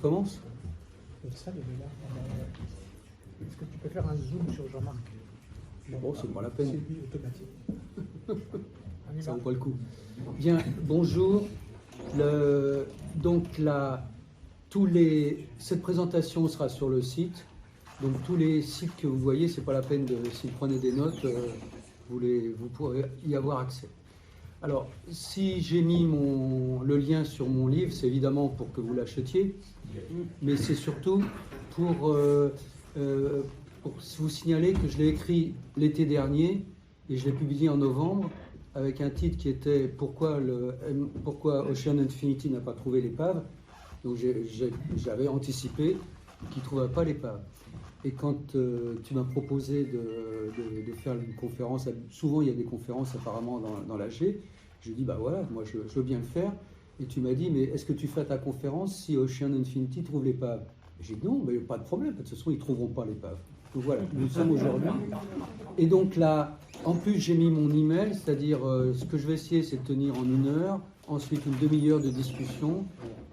commence? Ça, il est là. Est-ce que tu peux faire un zoom sur Jean-Marc? Bon, c'est pas la peine. C'est automatique. Ça vaut pas le coup. Bien, bonjour. Cette présentation sera sur le site. Donc tous les sites que vous voyez, c'est pas la peine si vous prenez des notes, vous pourrez y avoir accès. Alors, si j'ai mis le lien sur mon livre, c'est évidemment pour que vous l'achetiez, mais c'est surtout pour vous signaler que je l'ai écrit l'été dernier et je l'ai publié en novembre avec un titre qui était Pourquoi Ocean Infinity n'a pas trouvé l'épave. Donc j'avais anticipé qu'il ne trouverait pas l'épave. Et quand tu m'as proposé de faire une conférence, souvent il y a des conférences apparemment dans l'AG, j'ai dit bah voilà, moi je veux bien le faire. Et tu m'as dit mais est-ce que tu fais ta conférence si Ocean Infinity trouve l'épave? J'ai dit non, mais pas de problème, de toute façon ils ne trouveront pas l'épave. Donc voilà, nous sommes aujourd'hui. Et donc là, en plus j'ai mis mon email, c'est-à-dire ce que je vais essayer c'est de tenir en 1 heure, ensuite une demi-heure de discussion,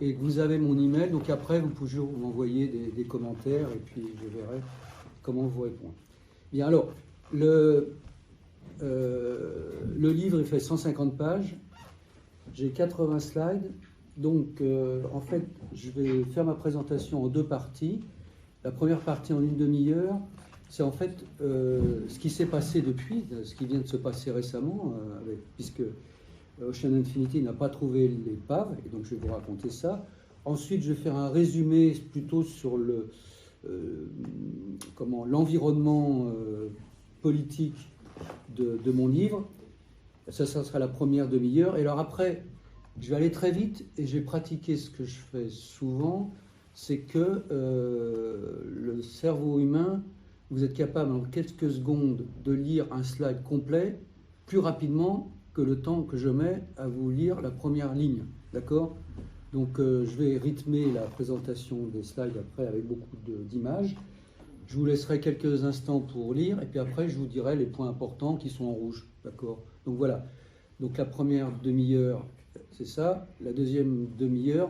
et vous avez mon email, donc après vous pouvez toujours m'envoyer des commentaires, et puis je verrai comment vous répondre. Bien alors, le livre il fait 150 pages, j'ai 80 slides, donc en fait je vais faire ma présentation en 2 parties. La première partie en une demi-heure, c'est en fait ce qui s'est passé depuis, ce qui vient de se passer récemment, puisque Ocean Infinity n'a pas trouvé l'épave, et donc je vais vous raconter ça. Ensuite, je vais faire un résumé plutôt sur l'environnement politique de mon livre. Ça sera la première demi-heure. Et alors après, je vais aller très vite et je vais pratiquer ce que je fais souvent, c'est que le cerveau humain, vous êtes capable en quelques secondes de lire un slide complet plus rapidement que le temps que je mets à vous lire la première ligne. D'accord? Donc je vais rythmer la présentation des slides après avec beaucoup d'images. Je vous laisserai quelques instants pour lire et puis après je vous dirai les points importants qui sont en rouge. D'accord? Donc voilà. Donc la première demi-heure, c'est ça. La deuxième demi-heure,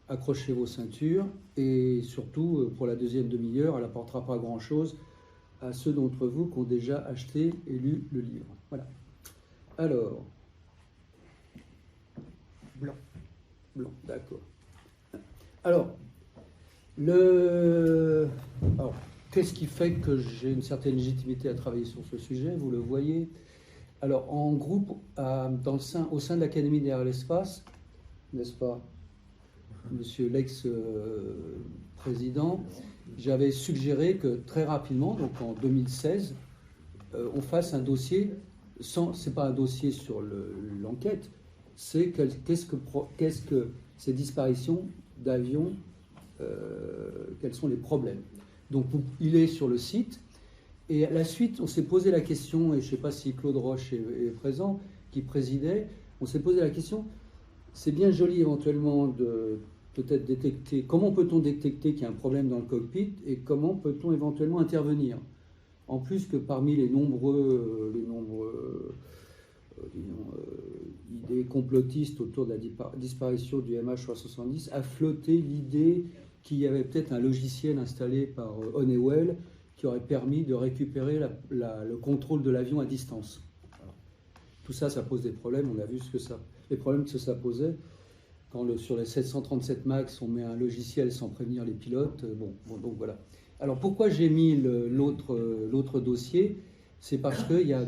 accrochez vos ceintures et surtout pour la deuxième demi-heure, elle n'apportera pas grand-chose à ceux d'entre vous qui ont déjà acheté et lu le livre. Voilà. Alors, blanc, d'accord. Alors, qu'est-ce qui fait que j'ai une certaine légitimité à travailler sur ce sujet? Vous le voyez. Alors, en groupe, au sein de l'Académie derrière l'espace, n'est-ce pas, monsieur l'ex-président, j'avais suggéré que très rapidement, donc en 2016, on fasse un dossier. C'est pas un dossier sur l'enquête, c'est qu'est-ce que ces disparitions d'avions, quels sont les problèmes. Donc il est sur le site, et à la suite on s'est posé la question, et je ne sais pas si Claude Roche est présent, qui présidait, on s'est posé la question, c'est bien joli éventuellement de peut-être détecter, comment peut-on détecter qu'il y a un problème dans le cockpit, et comment peut-on éventuellement intervenir? En plus que parmi les nombreux idées complotistes autour de la disparition du MH370, a flotté l'idée qu'il y avait peut-être un logiciel installé par Honeywell qui aurait permis de récupérer le contrôle de l'avion à distance. Alors, tout ça, ça pose des problèmes. On a vu les problèmes que ça posait. Quand sur les 737 MAX, on met un logiciel sans prévenir les pilotes. Donc voilà. Alors pourquoi j'ai mis l'autre dossier? C'est parce qu'il y a un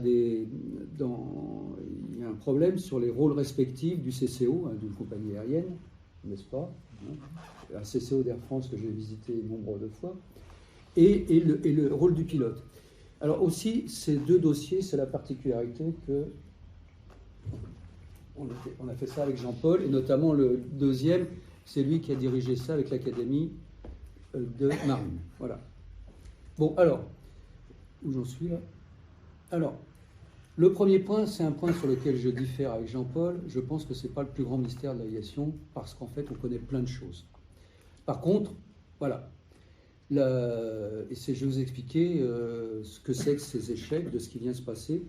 problème sur les rôles respectifs du CCO, d'une compagnie aérienne, n'est-ce pas? Un CCO d'Air France que j'ai visité nombre de fois, et le rôle du pilote. Alors aussi, ces 2 dossiers, c'est la particularité que on a fait ça avec Jean-Paul, et notamment le deuxième, c'est lui qui a dirigé ça avec l'Académie de Marine. Voilà. Bon, alors, où j'en suis là? Alors, le premier point, c'est un point sur lequel je diffère avec Jean-Paul. Je pense que ce n'est pas le plus grand mystère de l'aviation, parce qu'en fait, on connaît plein de choses. Par contre, voilà. Je vais vous expliquer ce que c'est que ces échecs, de ce qui vient se passer.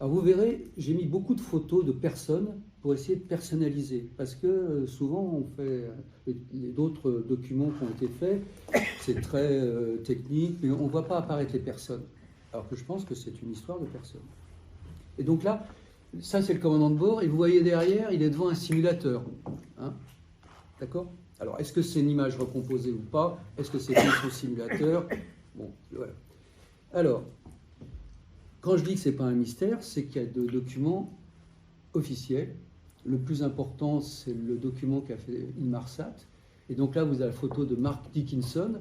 Alors, vous verrez, j'ai mis beaucoup de photos de personnes pour essayer de personnaliser. Parce que souvent, on fait d'autres documents qui ont été faits, c'est très technique, mais on ne voit pas apparaître les personnes. Alors que je pense que c'est une histoire de personnes. Et donc là, ça c'est le commandant de bord, et vous voyez derrière, il est devant un simulateur. Hein, d'accord? Alors, est-ce que c'est une image recomposée ou pas? Est-ce que c'est son simulateur? Bon, voilà. Alors, quand je dis que ce n'est pas un mystère, c'est qu'il y a deux documents officiels. Le plus important, c'est le document qu'a fait Inmarsat. Et donc là, vous avez la photo de Mark Dickinson,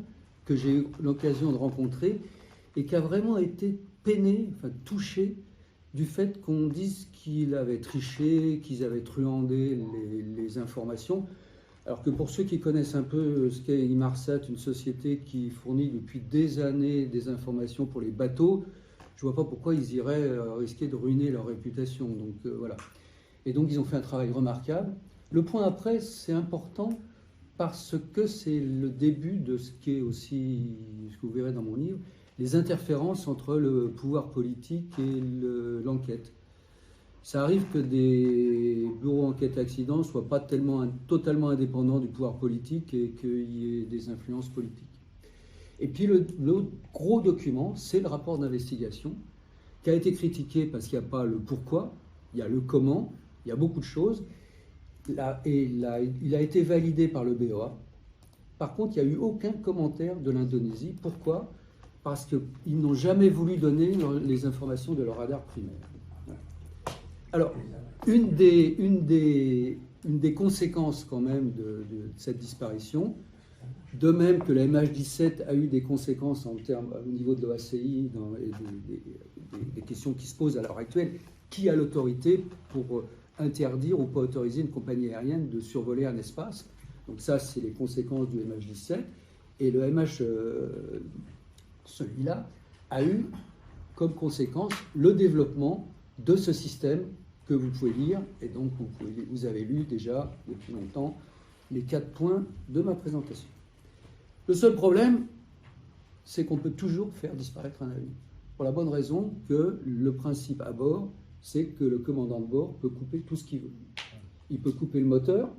que j'ai eu l'occasion de rencontrer, et qui a vraiment été peiné, enfin touché, du fait qu'on dise qu'il avait triché, qu'ils avaient truandé les informations. Alors que pour ceux qui connaissent un peu ce qu'est Inmarsat, une société qui fournit depuis des années des informations pour les bateaux, je ne vois pas pourquoi ils iraient risquer de ruiner leur réputation. Donc voilà. Et donc ils ont fait un travail remarquable. Le point après, c'est important parce que c'est le début de ce qui est aussi, ce que vous verrez dans mon livre, les interférences entre le pouvoir politique et l'enquête. Ça arrive que des bureaux enquête accidents ne soient pas totalement indépendants du pouvoir politique et qu'il y ait des influences politiques. Et puis le gros document, c'est le rapport d'investigation, qui a été critiqué parce qu'il n'y a pas le pourquoi, il y a le comment, il y a beaucoup de choses. Il a été validé par le BOA. Par contre, il n'y a eu aucun commentaire de l'Indonésie. Pourquoi? Parce qu'ils n'ont jamais voulu donner les informations de leur radar primaire. Alors, une des conséquences quand même de cette disparition, de même que la MH17 a eu des conséquences au niveau de l'OACI, des questions qui se posent à l'heure actuelle, qui a l'autorité pour interdire ou pas autoriser une compagnie aérienne de survoler un espace? Donc ça, c'est les conséquences du MH17. Et le celui-là, a eu comme conséquence le développement de ce système que vous pouvez lire, et donc vous avez lu déjà depuis longtemps les 4 points de ma présentation. Le seul problème, c'est qu'on peut toujours faire disparaître un avion, pour la bonne raison que le principe à bord, c'est que le commandant de bord peut couper tout ce qu'il veut. Il peut couper le moteur,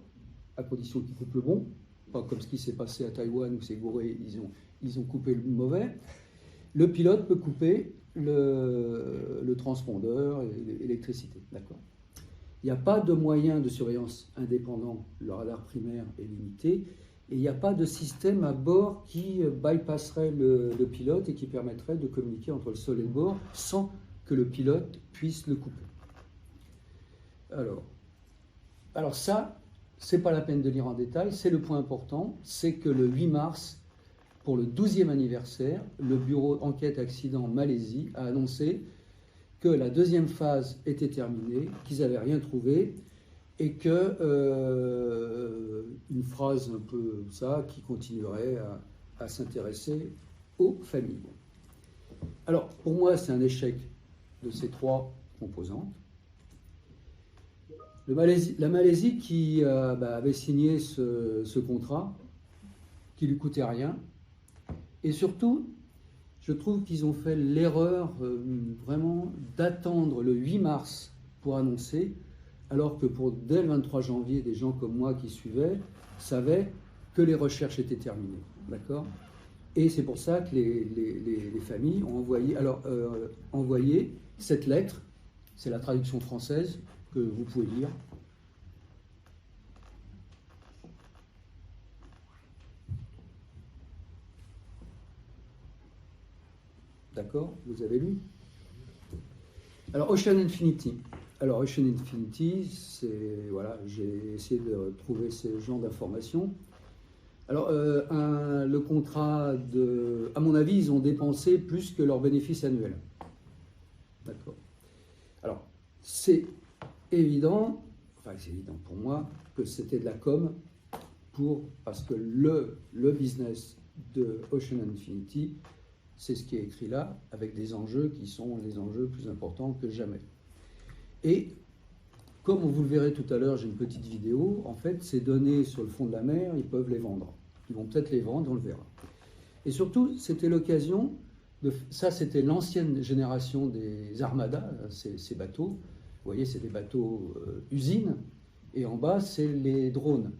à condition qu'il coupe le bon, pas comme ce qui s'est passé à Taïwan où c'est gouré, ils ont coupé le mauvais. Le pilote peut couper le transpondeur et l'électricité. D'accord. Il n'y a pas de moyen de surveillance indépendant, le radar primaire est limité, et il n'y a pas de système à bord qui bypasserait le pilote et qui permettrait de communiquer entre le sol et le bord sans que le pilote puisse le couper. Alors ça, c'est pas la peine de lire en détail, c'est le point important, c'est que le 8 mars, pour le 12e anniversaire, le bureau enquête accident Malaisie a annoncé que la deuxième phase était terminée, qu'ils n'avaient rien trouvé, et que une phrase un peu ça, qui continuerait à s'intéresser aux familles. Alors, pour moi, c'est un échec de ces 3 composantes. La Malaisie qui avait signé ce contrat, qui lui coûtait rien, et surtout, je trouve qu'ils ont fait l'erreur vraiment d'attendre le 8 mars pour annoncer, alors que dès le 23 janvier, des gens comme moi qui suivaient savaient que les recherches étaient terminées. D'accord ? Et c'est pour ça que les familles ont envoyé cette lettre, c'est la traduction française que vous pouvez lire. D'accord? Vous avez lu? Alors, Ocean Infinity. Alors, Ocean Infinity, c'est... Voilà, j'ai essayé de trouver ce genre d'informations. Alors, le contrat à mon avis, ils ont dépensé plus que leur bénéfice annuel. D'accord. Alors, c'est évident, enfin, c'est évident pour moi, que c'était de la com parce que le business de Ocean Infinity, c'est ce qui est écrit là, avec des enjeux qui sont des enjeux plus importants que jamais. Et comme vous le verrez tout à l'heure, j'ai une petite vidéo, en fait, ces données sur le fond de la mer, ils peuvent les vendre. Ils vont peut-être les vendre, on le verra. Et surtout, c'était l'occasion, ça c'était l'ancienne génération des armadas, ces bateaux. Vous voyez, c'est des bateaux usines, et en bas, c'est les drones.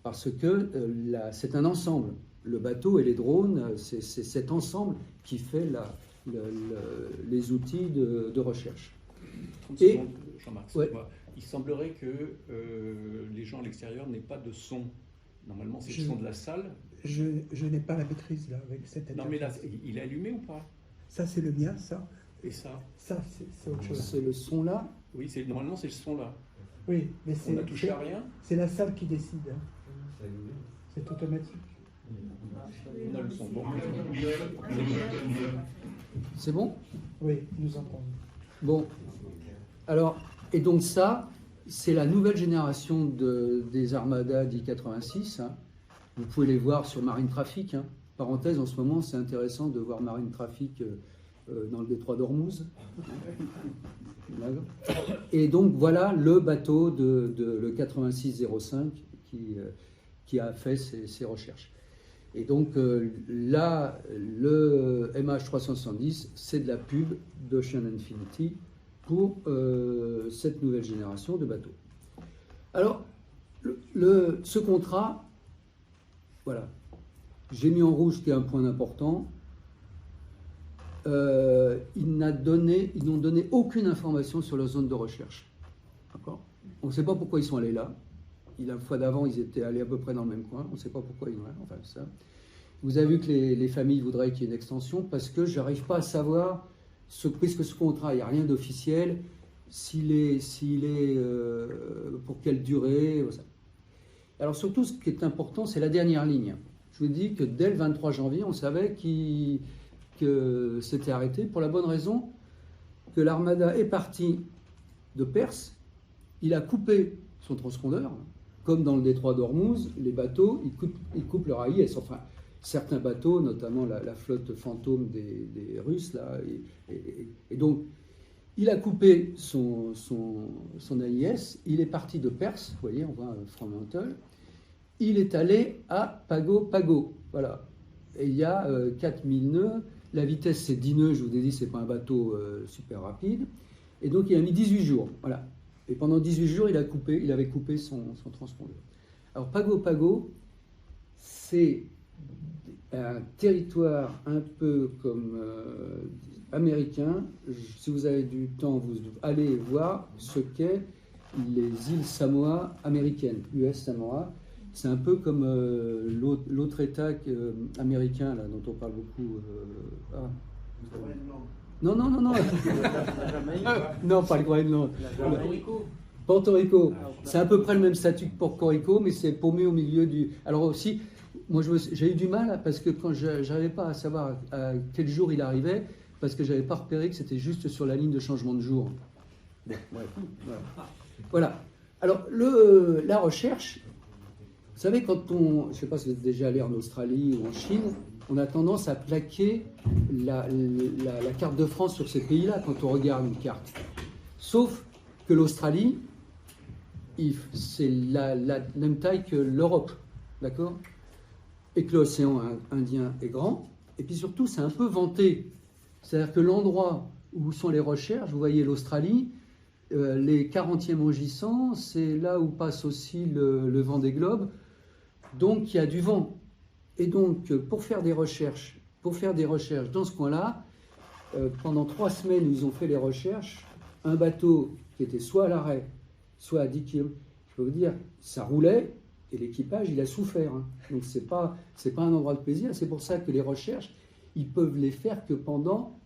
Parce que c'est un ensemble. Le bateau et les drones, c'est cet ensemble qui fait les outils de recherche. 30 Et- secondes, Jean-Marc, Ouais. excuse-moi. Il semblerait que les gens à l'extérieur n'aient pas de son. Normalement, c'est le son de la salle. Je n'ai pas la maîtrise là avec cette Non, mais là, interface. il est allumé ou pas? Ça, c'est le mien, ça. Et ça? Ça, c'est autre chose. C'est le son là. Oui, normalement, c'est le son là. Oui, mais On n'a touché à rien. c'est la salle qui décide. Hein. C'est automatique. On a le son. Bon. C'est bon? Oui, nous entendons. Bon. Alors, et donc ça, c'est la nouvelle génération des Armada d'I-86. Hein. Vous pouvez les voir sur Marine Traffic. Hein. Parenthèse, en ce moment, c'est intéressant de voir Marine Traffic dans le détroit d'Ormuz. Et donc, voilà le bateau le 8605 qui a fait ces recherches. Et donc, là, le MH370, c'est de la pub d'Ocean Infinity pour cette nouvelle génération de bateaux. Alors, ce contrat, voilà, j'ai mis en rouge qui est un point important. Ils n'ont donné aucune information sur leur zone de recherche. D'accord ? On ne sait pas pourquoi ils sont allés là. La fois d'avant, ils étaient allés à peu près dans le même coin. On ne sait pas pourquoi ils ont allé. Enfin, ça. Vous avez vu que les familles voudraient qu'il y ait une extension parce que je n'arrive pas à savoir, puisque ce contrat, il n'y a rien d'officiel, s'il est pour quelle durée. Ça. Alors surtout, ce qui est important, c'est la dernière ligne. Je vous dis que dès le 23 janvier, on savait que c'était arrêté pour la bonne raison que l'Armada est parti de Perse, il a coupé son transpondeur, comme dans le détroit d'Ormuz, les bateaux, ils coupent leur AIS. Enfin, certains bateaux, notamment la flotte fantôme des Russes, là, et donc il a coupé son AIS, il est parti de Perse, vous voyez, on voit Fremantle, il est allé à Pago Pago, voilà. Et il y a 4000 nœuds, la vitesse c'est 10 nœuds, je vous ai dit, c'est pas un bateau super rapide, et donc il a mis 18 jours, voilà. Et pendant 18 jours, il avait coupé son transpondeur. Alors Pago Pago, c'est un territoire un peu comme américain. Si vous avez du temps, vous allez voir ce qu'est les îles Samoa américaines, US Samoa. C'est un peu comme l'autre État américain là, dont on parle beaucoup. Non. Non, pas le Groenland. Porto Rico. C'est à peu près le même statut que Porto Rico, mais c'est paumé au milieu du. Alors aussi, moi j'ai eu du mal parce que quand je n'arrivais pas à savoir à quel jour il arrivait, parce que je n'avais pas repéré que c'était juste sur la ligne de changement de jour. Bon, bref, voilà. Alors la recherche, vous savez, quand je ne sais pas si vous êtes déjà allé en Australie ou en Chine, on a tendance à plaquer la carte de France sur ces pays-là quand on regarde une carte. Sauf que l'Australie, c'est la même taille que l'Europe, d'accord ? Et que l'océan Indien est grand. Et puis surtout, c'est un peu vanté. C'est-à-dire que l'endroit où sont les recherches, vous voyez l'Australie, les 40e Ogissant, c'est là où passe aussi le vent des globes. Donc il y a du vent. Et donc, pour faire des recherches dans ce coin-là, pendant 3 semaines, ils ont fait les recherches. Un bateau qui était soit à l'arrêt, soit à 10 km. Je peux vous dire, ça roulait et l'équipage, il a souffert. Hein. Donc, c'est pas un endroit de plaisir. C'est pour ça que les recherches, ils peuvent les faire que pendant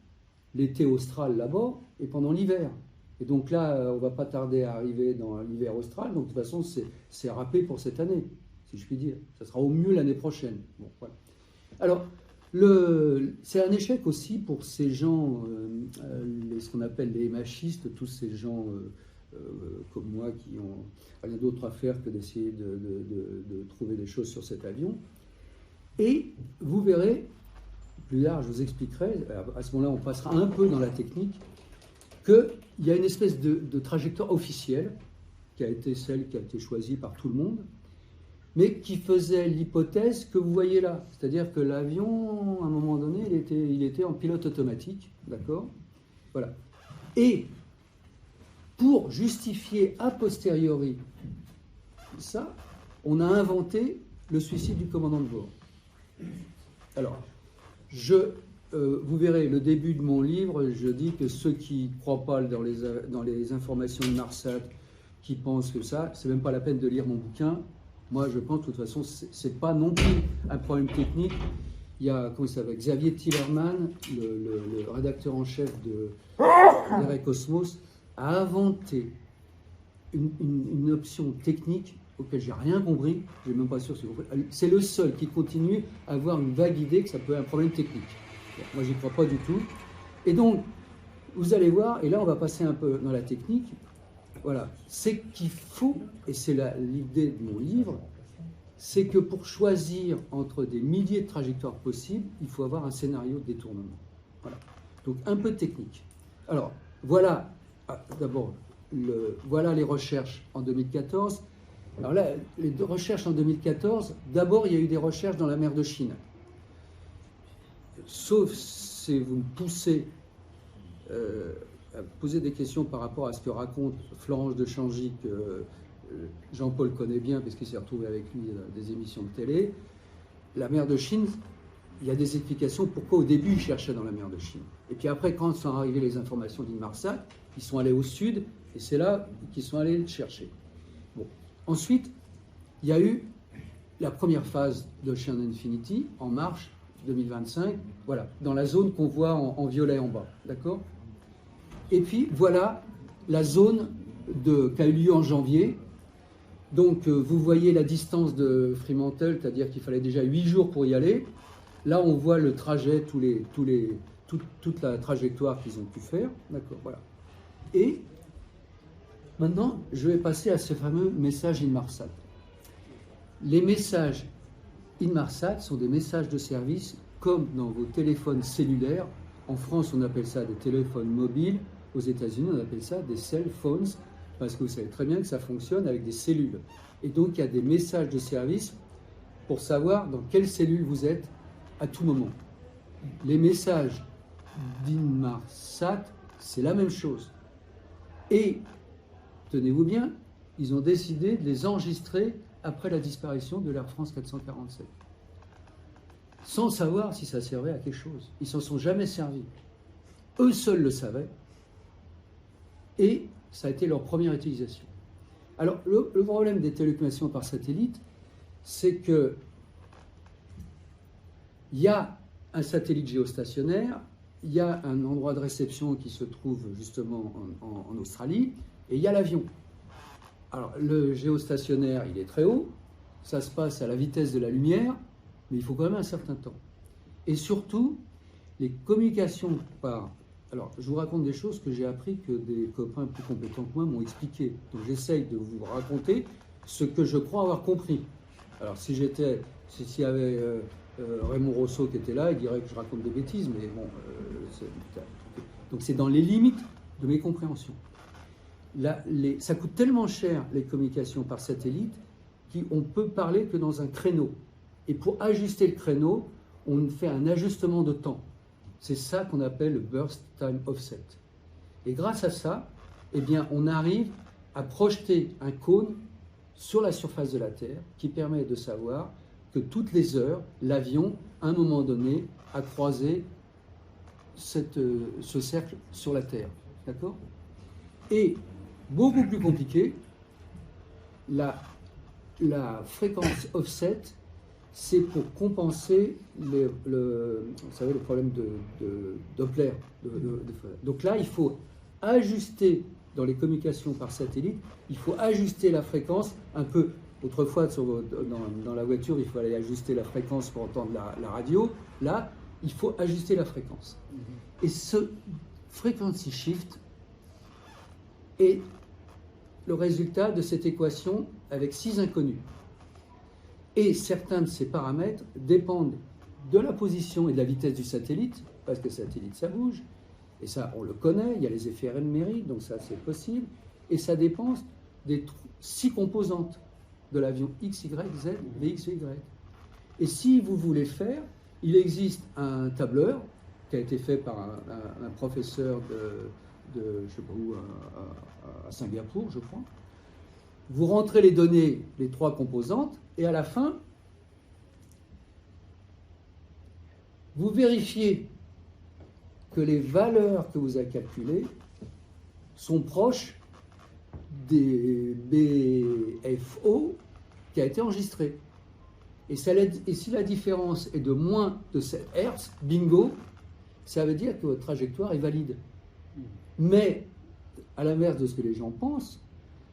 l'été austral là-bas et pendant l'hiver. Et donc là, on va pas tarder à arriver dans l'hiver austral. Donc, de toute façon, c'est râpé pour cette année, si je puis dire. Ça sera au mieux l'année prochaine. Bon, voilà. Alors, c'est un échec aussi pour ces gens, ce qu'on appelle les machistes, tous ces gens comme moi qui ont rien d'autre à faire que d'essayer de trouver des choses sur cet avion. Et vous verrez, plus tard je vous expliquerai, à ce moment-là on passera un peu dans la technique, qu'il y a une espèce de trajectoire officielle qui a été celle qui a été choisie par tout le monde, mais qui faisait l'hypothèse que vous voyez là. C'est-à-dire que l'avion, à un moment donné, il était en pilote automatique, d'accord ? Voilà. Et pour justifier a posteriori ça, on a inventé le suicide du commandant de bord. Alors, vous verrez, le début de mon livre, je dis que ceux qui ne croient pas dans les informations de Marsat, qui pensent que ça, c'est même pas la peine de lire mon bouquin. Moi, je pense, de toute façon, c'est pas non plus un problème technique. Il y a, comment il s'appelle, Xavier Tillerman, le rédacteur en chef d'Ere Cosmos, a inventé une option technique auquel j'ai rien compris. Je n'ai même pas sûr si vous comprenez. C'est le seul qui continue à avoir une vague idée que ça peut être un problème technique. Bon, moi, j'y crois pas du tout. Et donc, vous allez voir, et là, on va passer un peu dans la technique. Voilà, c'est qu'il faut, et c'est l'idée de mon livre, c'est que pour choisir entre des milliers de trajectoires possibles, il faut avoir un scénario de détournement. Voilà. Donc un peu technique. Alors, voilà, d'abord, voilà les recherches en 2014. Alors là, les recherches en 2014, d'abord, il y a eu des recherches dans la mer de Chine. Sauf si vous me poussez à poser des questions par rapport à ce que raconte Florence de Changy, que Jean-Paul connaît bien, parce qu'il s'est retrouvé avec lui à des émissions de télé. La mer de Chine, il y a des explications pourquoi au début ils cherchaient dans la mer de Chine. Et puis après, quand sont arrivées les informations d'Inmarsat, ils sont allés au sud, et c'est là qu'ils sont allés le chercher. Bon. Ensuite, il y a eu la première phase d'Ocean Infinity, en marche 2025, voilà, dans la zone qu'on voit en violet en bas, d'accord ? Et puis voilà la zone qui a eu lieu en janvier. Donc vous voyez la distance de Fremantle, c'est-à-dire qu'il fallait déjà 8 jours pour y aller. Là on voit le trajet, toute la trajectoire qu'ils ont pu faire. D'accord, voilà. Et maintenant je vais passer à ce fameux message Inmarsat. Les messages Inmarsat sont des messages de service comme dans vos téléphones cellulaires. En France on appelle ça des téléphones mobiles. Aux États-Unis, on appelle ça des cell phones, parce que vous savez très bien que ça fonctionne avec des cellules. Et donc, il y a des messages de service pour savoir dans quelle cellule vous êtes à tout moment. Les messages d'Inmarsat, c'est la même chose. Et, tenez-vous bien, ils ont décidé de les enregistrer après la disparition de l'Air France 447. Sans savoir si ça servait à quelque chose. Ils ne s'en sont jamais servis. Eux seuls le savaient. Et ça a été leur première utilisation. Alors, le problème des télécommunications par satellite, c'est que il y a un satellite géostationnaire, il y a un endroit de réception qui se trouve justement en Australie, et il y a l'avion. Alors, le géostationnaire, il est très haut, ça se passe à la vitesse de la lumière, mais il faut quand même un certain temps. Et surtout, les communications par... Alors, je vous raconte des choses que j'ai appris que des copains plus compétents que moi m'ont expliqué. Donc, j'essaye de vous raconter ce que je crois avoir compris. Alors, s'il y avait Raymond Rousseau qui était là, il dirait que je raconte des bêtises, mais bon, donc c'est dans les limites de mes compréhensions. Ça coûte tellement cher, les communications par satellite, qu'on peut parler que dans un créneau. Et pour ajuster le créneau, on fait un ajustement de temps. C'est ça qu'on appelle le burst time offset. Et grâce à ça, eh bien, on arrive à projeter un cône sur la surface de la Terre qui permet de savoir que toutes les heures, l'avion, à un moment donné, a croisé ce cercle sur la Terre. D'accord ? Et, beaucoup plus compliqué, la fréquence offset, c'est pour compenser vous savez, le problème de Doppler. Donc là, il faut ajuster, dans les communications par satellite, il faut ajuster la fréquence un peu. Autrefois, dans la voiture, il fallait ajuster la fréquence pour entendre la radio. Là, il faut ajuster la fréquence. Et ce frequency shift est le résultat de cette équation avec 6 inconnus. Et certains de ces paramètres dépendent de la position et de la vitesse du satellite, parce que le satellite, ça bouge, et ça, on le connaît, il y a les effets éphémériques, donc ça, c'est possible, et ça dépend des 6 composantes de l'avion X, Y, Z, VX, Y. Et si vous voulez faire, il existe un tableur qui a été fait par un professeur de je sais pas où, à Singapour, je crois, vous rentrez les données, les 3 composantes, et à la fin, vous vérifiez que les valeurs que vous avez calculées sont proches des BFO qui a été enregistré. Et si la différence est de moins de 7 Hz, bingo, ça veut dire que votre trajectoire est valide. Mais, à l'inverse de ce que les gens pensent,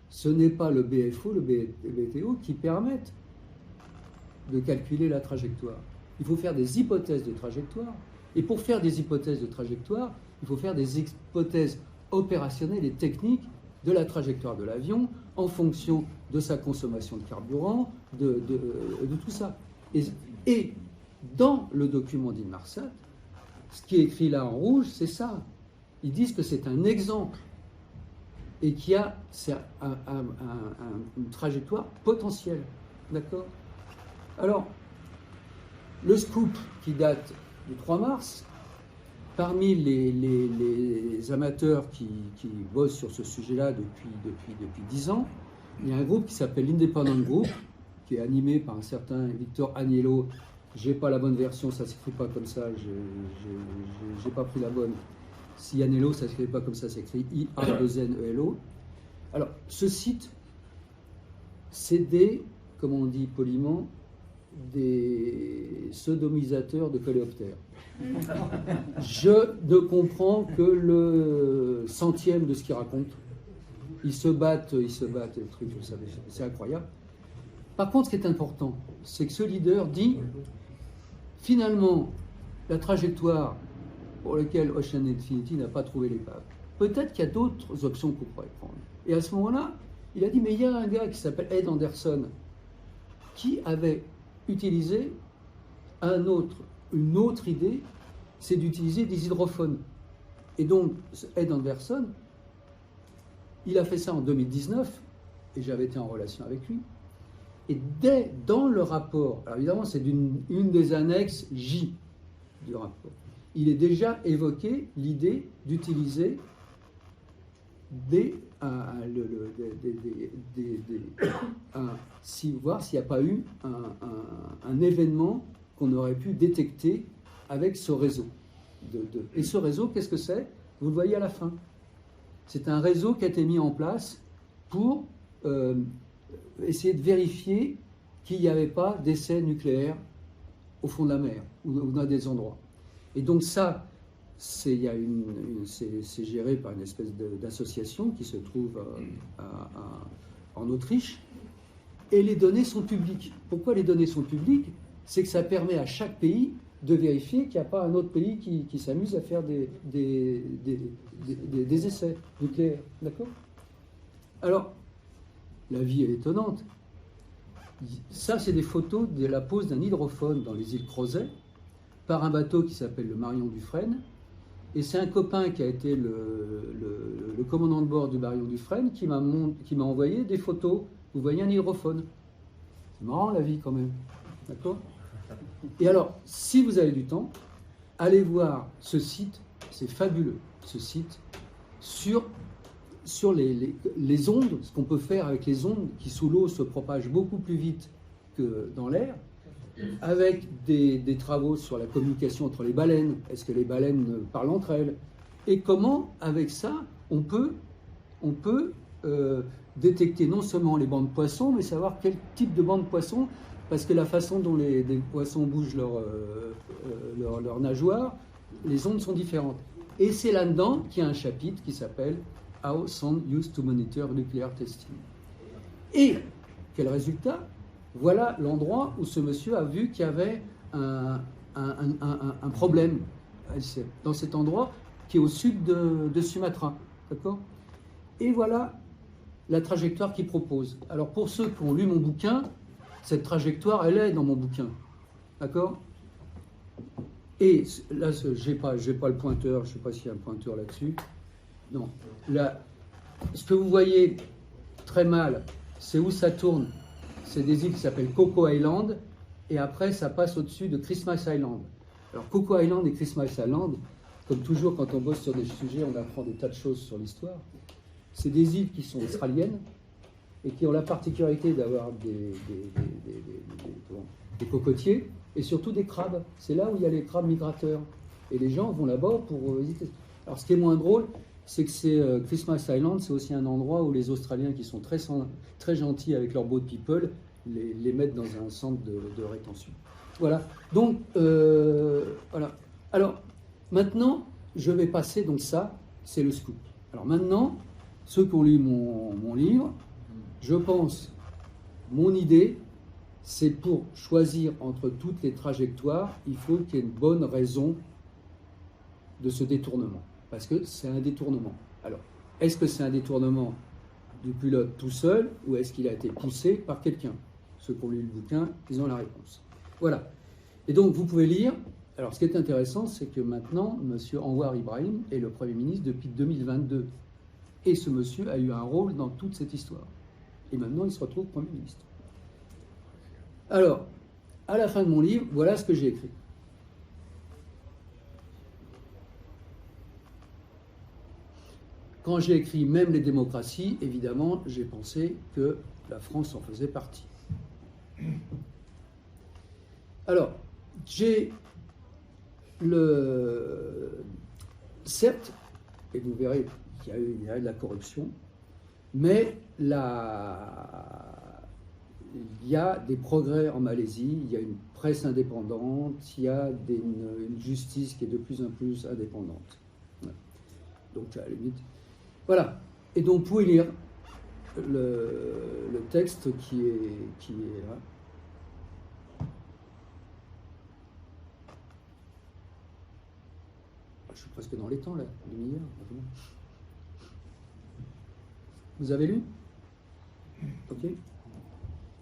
ce n'est pas le BFO, le BTO qui permettent de calculer la trajectoire. Il faut faire des hypothèses de trajectoire. Et pour faire des hypothèses de trajectoire, il faut faire des hypothèses opérationnelles et techniques de la trajectoire de l'avion en fonction de sa consommation de carburant, de tout ça. Et dans le document d'Inmarsat, ce qui est écrit là en rouge, c'est ça. Ils disent que c'est un exemple et qu'il y a une trajectoire potentielle. D'accord? Alors, le scoop qui date du 3 mars, parmi les amateurs qui bossent sur ce sujet-là depuis 10 ans, il y a un groupe qui s'appelle l'Independent Group, qui est animé par un certain Victor Agnello. J'ai pas la bonne version, ça s'écrit pas comme ça, j'ai pas pris la bonne. Si Agnello, ça s'écrit pas comme ça, ça s'écrit I-A-2-N-E-L-O. Alors, ce site, c'est des, comme on dit poliment, des sodomisateurs de coléoptères. Je ne comprends que le centième de ce qu'ils racontent. Ils se battent, les trucs, vous savez, c'est incroyable. Par contre, ce qui est important, c'est que ce leader dit, finalement, la trajectoire pour laquelle Ocean Infinity n'a pas trouvé l'épave, peut-être qu'il y a d'autres options qu'on pourrait prendre. Et à ce moment-là, il a dit, mais il y a un gars qui s'appelle Ed Anderson, qui avait utilisé une autre idée, c'est d'utiliser des hydrophones. Et donc, Ed Anderson, il a fait ça en 2019, et j'avais été en relation avec lui. Et dans le rapport, alors évidemment, c'est une des annexes J du rapport, il est déjà évoqué l'idée d'utiliser voir s'il n'y a pas eu un événement qu'on aurait pu détecter avec ce réseau. Et ce réseau, qu'est-ce que c'est? Vous le voyez à la fin. C'est un réseau qui a été mis en place pour essayer de vérifier qu'il n'y avait pas d'essais nucléaires au fond de la mer ou dans des endroits. Et donc ça, c'est géré par une espèce d'association qui se trouve en Autriche, et les données sont publiques. Pourquoi les données sont publiques? C'est que ça permet à chaque pays de vérifier qu'il n'y a pas un autre pays qui s'amuse à faire des essais nucléaires. D'accord? Alors, la vie est étonnante. Ça, c'est des photos de la pose d'un hydrophone dans les îles Crozet par un bateau qui s'appelle le Marion Dufresne. Et c'est un copain qui a été le commandant de bord du Marion Dufresne qui m'a envoyé des photos. Vous voyez un hydrophone. C'est marrant la vie quand même. D'accord? Et alors, si vous avez du temps, allez voir ce site, c'est fabuleux, ce site, sur les ondes, ce qu'on peut faire avec les ondes qui sous l'eau se propagent beaucoup plus vite que dans l'air, avec des travaux sur la communication entre les baleines. Est-ce que les baleines parlent entre elles? Et comment, avec ça, on peut détecter non seulement les bancs de poissons, mais savoir quel type de bancs de poissons, parce que la façon dont les poissons bougent leur nageoire, les ondes sont différentes. Et c'est là-dedans qu'il y a un chapitre qui s'appelle « How Sound Used to Monitor Nuclear Testing ». Et quel résultat? Voilà l'endroit où ce monsieur a vu qu'il y avait un problème dans cet endroit qui est au sud de Sumatra. D'accord? Et voilà la trajectoire qu'il propose. Alors pour ceux qui ont lu mon bouquin, cette trajectoire, elle est dans mon bouquin. D'accord? Et là, j'ai pas le pointeur, je ne sais pas s'il y a un pointeur là-dessus. Non. Là, ce que vous voyez très mal, c'est où ça tourne. C'est des îles qui s'appellent Coco Island, et après, ça passe au-dessus de Christmas Island. Alors, Coco Island et Christmas Island, comme toujours, quand on bosse sur des sujets, on apprend des tas de choses sur l'histoire. C'est des îles qui sont australiennes, et qui ont la particularité d'avoir des cocotiers et surtout des crabes. C'est là où il y a les crabes migrateurs. Et les gens vont là-bas pour visiter. Alors ce qui est moins drôle, c'est que Christmas Island, c'est aussi un endroit où les Australiens, qui sont très gentils avec leurs boat people, les mettent dans un centre de rétention. Voilà. Donc, voilà. Alors, maintenant, je vais passer, donc ça, c'est le scoop. Alors maintenant, ceux qui ont lu mon livre, je pense, mon idée, c'est pour choisir entre toutes les trajectoires, il faut qu'il y ait une bonne raison de ce détournement. Parce que c'est un détournement. Alors, est-ce que c'est un détournement du pilote tout seul ou est-ce qu'il a été poussé par quelqu'un? Ceux qui ont lu le bouquin, ils ont la réponse. Voilà. Et donc, vous pouvez lire. Alors, ce qui est intéressant, c'est que maintenant, M. Anwar Ibrahim est le Premier ministre depuis 2022. Et ce monsieur a eu un rôle dans toute cette histoire. Et maintenant, il se retrouve Premier ministre. Alors, à la fin de mon livre, voilà ce que j'ai écrit. Quand j'ai écrit même les démocraties, évidemment, j'ai pensé que la France en faisait partie. Alors, j'ai certes, et vous verrez qu'il y a de la corruption, mais il y a des progrès en Malaisie, il y a une presse indépendante, il y a une justice qui est de plus en plus indépendante. Ouais. Donc, à la limite... Voilà. Et donc, vous pouvez lire le texte qui est là. Je suis presque dans les temps, là, demi-heure. Vous avez lu? Ok.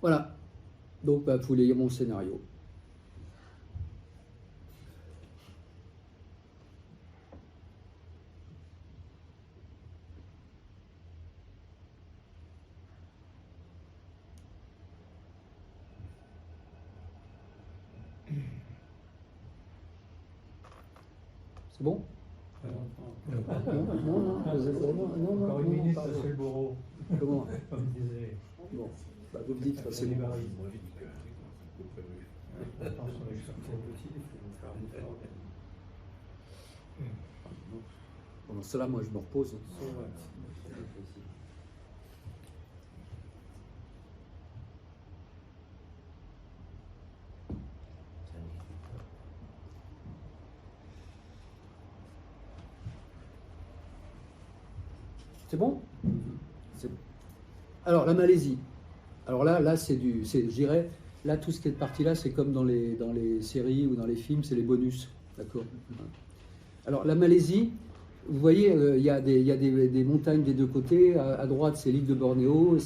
Voilà. Donc, vous pouvez lire mon scénario. C'est bon? Non. Encore une minute, monsieur le bourreau. Comment? Comme disait. Bon, bah vous me dites, c'est bon. Pendant cela, moi, je me repose. C'est bon? C'est bon. Alors, la Malaisie. Alors là je dirais, là, tout ce qui est parti là, c'est comme dans les séries ou dans les films, c'est les bonus. D'accord? Alors, la Malaisie, vous voyez, il y a des montagnes des deux côtés. À droite, c'est l'île de Bornéo.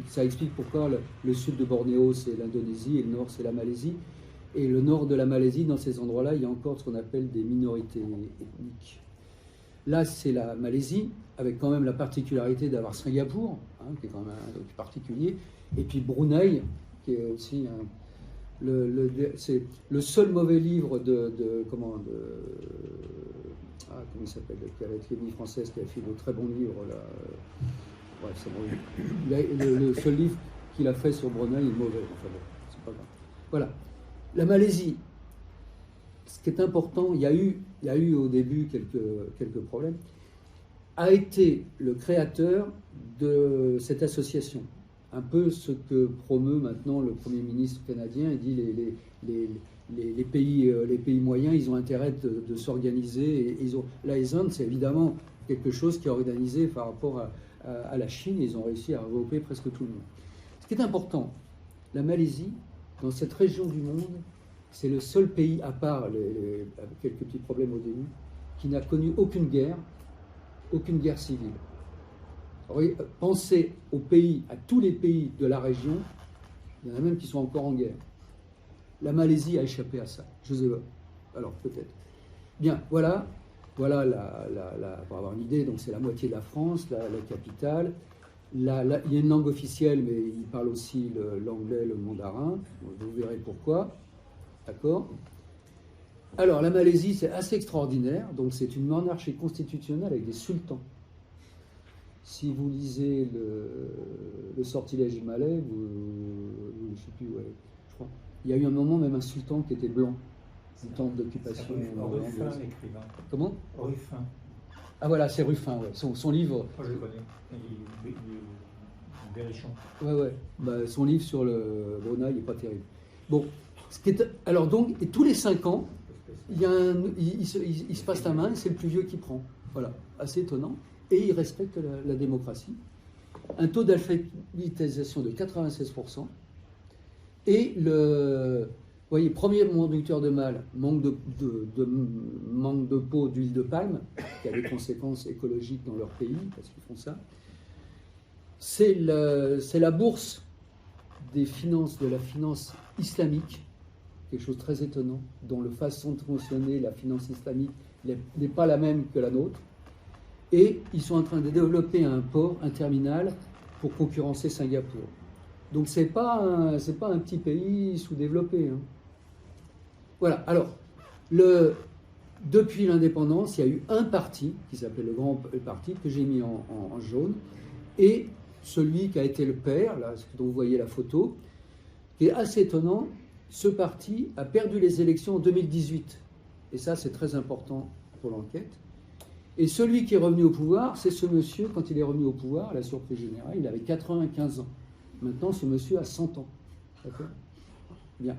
Ça explique pourquoi le sud de Bornéo, c'est l'Indonésie, et le nord, c'est la Malaisie. Et le nord de la Malaisie, dans ces endroits-là, il y a encore ce qu'on appelle des minorités ethniques. Là, c'est la Malaisie, avec quand même la particularité d'avoir Singapour, qui est quand même un truc particulier, et puis Brunei, qui est aussi c'est le seul mauvais livre comment il s'appelle, qui a l'Académie française, qui a fait de très bons livres là. Bref, c'est mauvais. Le seul livre qu'il a fait sur Brunei est mauvais. Enfin bon, c'est pas grave. Voilà. La Malaisie. Ce qui est important, il y a eu au début quelques problèmes, a été le créateur de cette association. Un peu ce que promeut maintenant le Premier ministre canadien. Il dit les pays moyens, ils ont intérêt de s'organiser. Et l'ASEAN, c'est évidemment quelque chose qui est organisé par rapport à la Chine. Ils ont réussi à regrouper presque tout le monde. Ce qui est important, la Malaisie, dans cette région du monde, c'est le seul pays, à part avec quelques petits problèmes au début, qui n'a connu aucune guerre civile. Alors, pensez à tous les pays de la région, il y en a même qui sont encore en guerre. La Malaisie a échappé à ça. Je sais pas. Alors, peut-être. Bien, voilà pour avoir une idée, donc c'est la moitié de la France, la capitale. Il y a une langue officielle, mais ils parlent aussi l'anglais, le mandarin. Vous verrez pourquoi. D'accord? Alors, la Malaisie, c'est assez extraordinaire. Donc, c'est une monarchie constitutionnelle avec des sultans. Si vous lisez le sortilège du Malais, je sais plus, ouais, je crois. Il y a eu un moment même un sultan qui était blanc, un temps d'occupation. Ruffin, l'écrivain. Comment? Ruffin. Ah voilà, c'est Ruffin, ouais. Son livre. Moi je le connais. Il est berrichon. Ouais. Bah, son livre sur le Brunei n'est pas terrible. Bon, alors donc, et tous les 5 ans, il se passe la main et c'est le plus vieux qui prend. Voilà, assez étonnant. Et il respecte la démocratie. Un taux d'alphabétisation de 96%. Et vous voyez, premier conducteur de mal, manque de peau d'huile de palme, qui a des conséquences écologiques dans leur pays, parce qu'ils font ça. C'est la bourse des finances, de la finance islamique, quelque chose de très étonnant, dont la façon de fonctionner, la finance islamique, n'est pas la même que la nôtre. Et ils sont en train de développer un port, un terminal, pour concurrencer Singapour. Donc c'est pas un petit pays sous-développé. Hein. Voilà. Alors, depuis l'indépendance, il y a eu un parti, qui s'appelait le Grand Parti, que j'ai mis en jaune, et celui qui a été le père, là, dont vous voyez la photo, qui est assez étonnant, ce parti a perdu les élections en 2018. Et ça, c'est très important pour l'enquête. Et celui qui est revenu au pouvoir, c'est ce monsieur, quand il est revenu au pouvoir, à la surprise générale, il avait 95 ans. Maintenant, ce monsieur a 100 ans. D'accord ? Bien.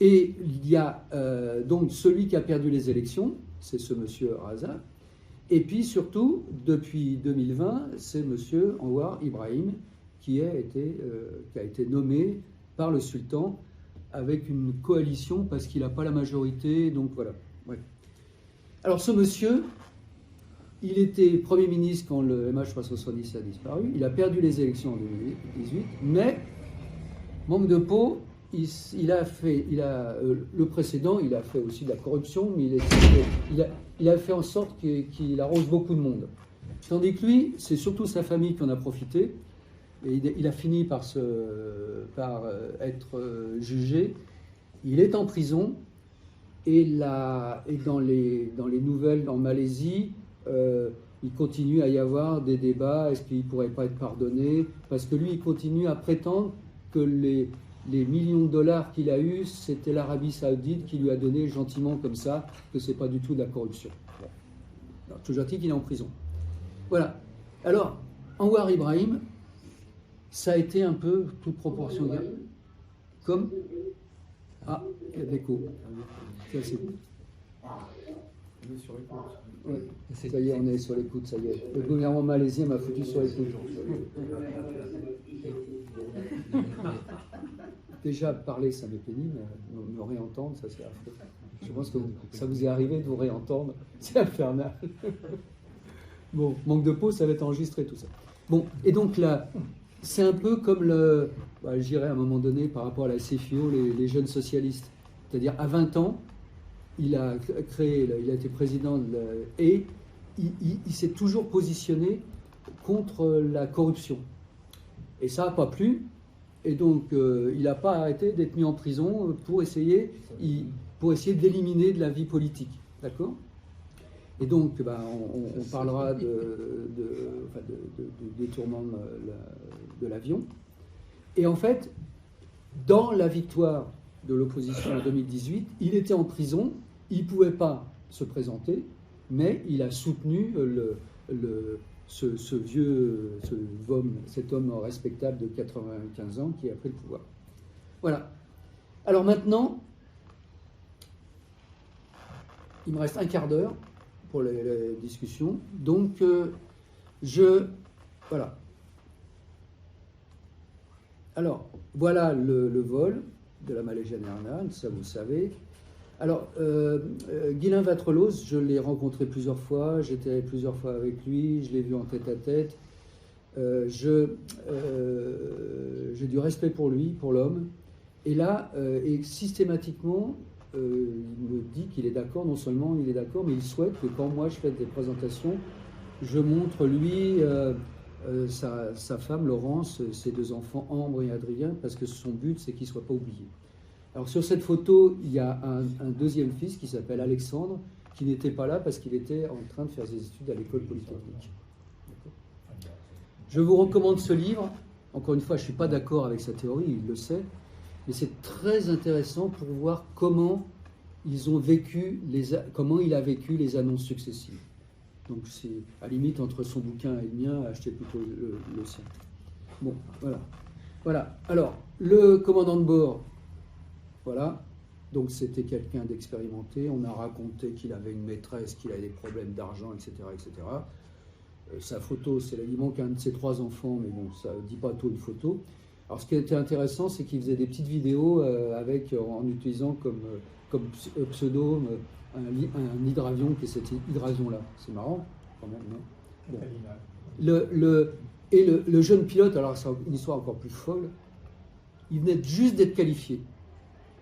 Et il y a donc celui qui a perdu les élections, c'est ce monsieur Raza. Et puis surtout, depuis 2020, c'est monsieur Anwar Ibrahim qui a été nommé par le sultan avec une coalition parce qu'il n'a pas la majorité. Donc voilà. Ouais. Alors ce monsieur, il était Premier ministre quand le MH370 a disparu. Il a perdu les élections en 2018, mais manque de peau. Le précédent, il a fait aussi de la corruption, mais il a fait en sorte qu'il arrose beaucoup de monde. Tandis que lui, c'est surtout sa famille qui en a profité. Et il a fini par être jugé. Il est en prison. Et dans les nouvelles en Malaisie, il continue à y avoir des débats. Est-ce qu'il ne pourrait pas être pardonné? Parce que lui, il continue à prétendre que les millions de dollars qu'il a eus, c'était l'Arabie Saoudite qui lui a donné gentiment comme ça, que ce n'est pas du tout de la corruption. Alors, toujours dit qu'il est en prison. Voilà. Alors, Anwar Ibrahim, ça a été un peu toute proportion gardée. Comme... Ah, il y a de l'écho. C'est bon. On est sur l'écoute. Ouais. Ça y est, on est sur l'écoute, ça y est. Le gouvernement malaisien m'a foutu sur l'écoute. Déjà, parler, ça m'est pénible, me réentendre, ça c'est affreux. Je pense que ça vous est arrivé de vous réentendre, c'est infernal. Bon, manque de peau, ça va être enregistré, tout ça. Bon, et donc là, c'est un peu comme je dirais à un moment donné, par rapport à la CFIO, les jeunes socialistes. C'est-à-dire, à 20 ans, il a été président et il s'est toujours positionné contre la corruption. Et ça n'a pas plu. Et donc, il n'a pas arrêté d'être mis en prison pour essayer d'éliminer de la vie politique. D'accord ? Et donc, on parlera du détournement de l'avion. Et en fait, dans la victoire de l'opposition en 2018, il était en prison, il ne pouvait pas se présenter, mais il a soutenu cet homme respectable de 95 ans qui a pris le pouvoir. Voilà. Alors maintenant, il me reste un quart d'heure pour la discussion. Donc, voilà. Alors, voilà le vol de la Malaysian Airlines, ça vous le savez. Alors, Guylain Vatrelos, je l'ai rencontré plusieurs fois, j'étais allé plusieurs fois avec lui, je l'ai vu en tête-à-tête. J'ai du respect pour lui, pour l'homme. Et là, systématiquement, il me dit qu'il est d'accord, non seulement il est d'accord, mais il souhaite que quand moi je fais des présentations, je montre lui, sa femme Laurence, ses 2 enfants Ambre et Adrien, parce que son but c'est qu'ils ne soient pas oubliés. Alors sur cette photo, il y a un deuxième fils qui s'appelle Alexandre, qui n'était pas là parce qu'il était en train de faire ses études à l'école polytechnique. Je vous recommande ce livre. Encore une fois, je ne suis pas d'accord avec sa théorie, il le sait, mais c'est très intéressant pour voir comment comment il a vécu les annonces successives. Donc c'est à la limite entre son bouquin et le mien, achetez plutôt le sien. Bon, voilà. Voilà. Alors, le commandant de bord, voilà. Donc c'était quelqu'un d'expérimenté. On a raconté qu'il avait une maîtresse, qu'il avait des problèmes d'argent, etc., etc. Sa photo, il manque un de ses 3 enfants, mais bon, ça ne dit pas tout une photo. Alors ce qui était intéressant, c'est qu'il faisait des petites vidéos en utilisant comme pseudo un hydravion qui est cet hydravion-là. C'est marrant, quand même, non? Bon. Le jeune pilote, alors c'est une histoire encore plus folle, il venait juste d'être qualifié.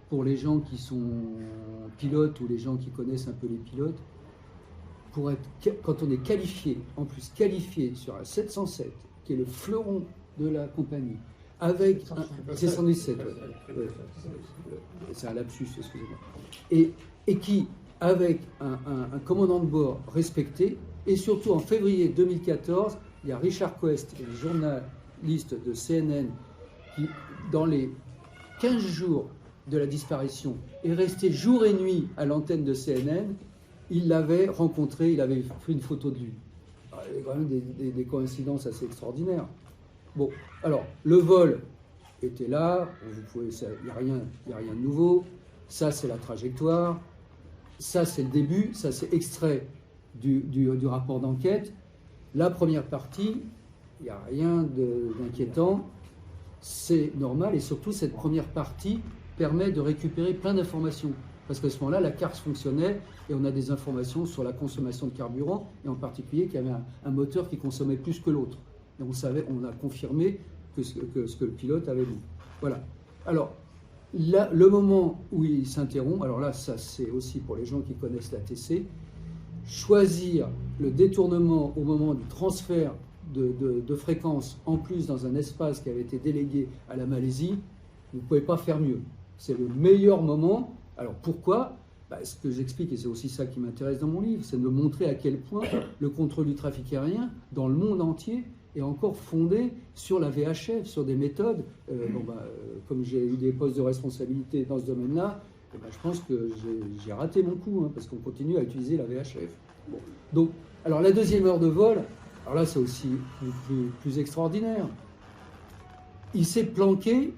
Pour les gens qui sont pilotes ou les gens qui connaissent un peu les pilotes, quand on est qualifié, en plus qualifié sur un 707, qui est le fleuron de la compagnie, avec un 717, c'est un lapsus, excusez-moi, et qui, avec un commandant de bord respecté, et surtout en février 2014, il y a Richard Quest, le journaliste de CNN, qui, dans les 15 jours de la disparition, est resté jour et nuit à l'antenne de CNN. Il l'avait rencontré, il avait pris une photo de lui. Il y a quand même des coïncidences assez extraordinaires. Bon, alors, le vol était là, il n'y a rien de nouveau. Ça, c'est la trajectoire. Ça, c'est le début. Ça, c'est extrait du rapport d'enquête. La première partie, il n'y a rien d'inquiétant. C'est normal. Et surtout, cette première partie permet de récupérer plein d'informations. Parce qu'à ce moment-là, la CARS fonctionnait et on a des informations sur la consommation de carburant, et en particulier qu'il y avait un moteur qui consommait plus que l'autre. Et on a confirmé ce que le pilote avait dit. Voilà. Alors, là, le moment où il s'interrompt, alors là, ça c'est aussi pour les gens qui connaissent l'ATC, choisir le détournement au moment du transfert de fréquence, en plus dans un espace qui avait été délégué à la Malaisie, vous ne pouvez pas faire mieux. C'est le meilleur moment. Alors pourquoi? Ce que j'explique, et c'est aussi ça qui m'intéresse dans mon livre, c'est de montrer à quel point le contrôle du trafic aérien, dans le monde entier, est encore fondé sur la VHF, sur des méthodes. Comme j'ai eu des postes de responsabilité dans ce domaine-là, je pense que j'ai raté mon coup, parce qu'on continue à utiliser la VHF. Bon. Donc, alors la deuxième heure de vol, alors là c'est aussi plus extraordinaire. Il s'est planqué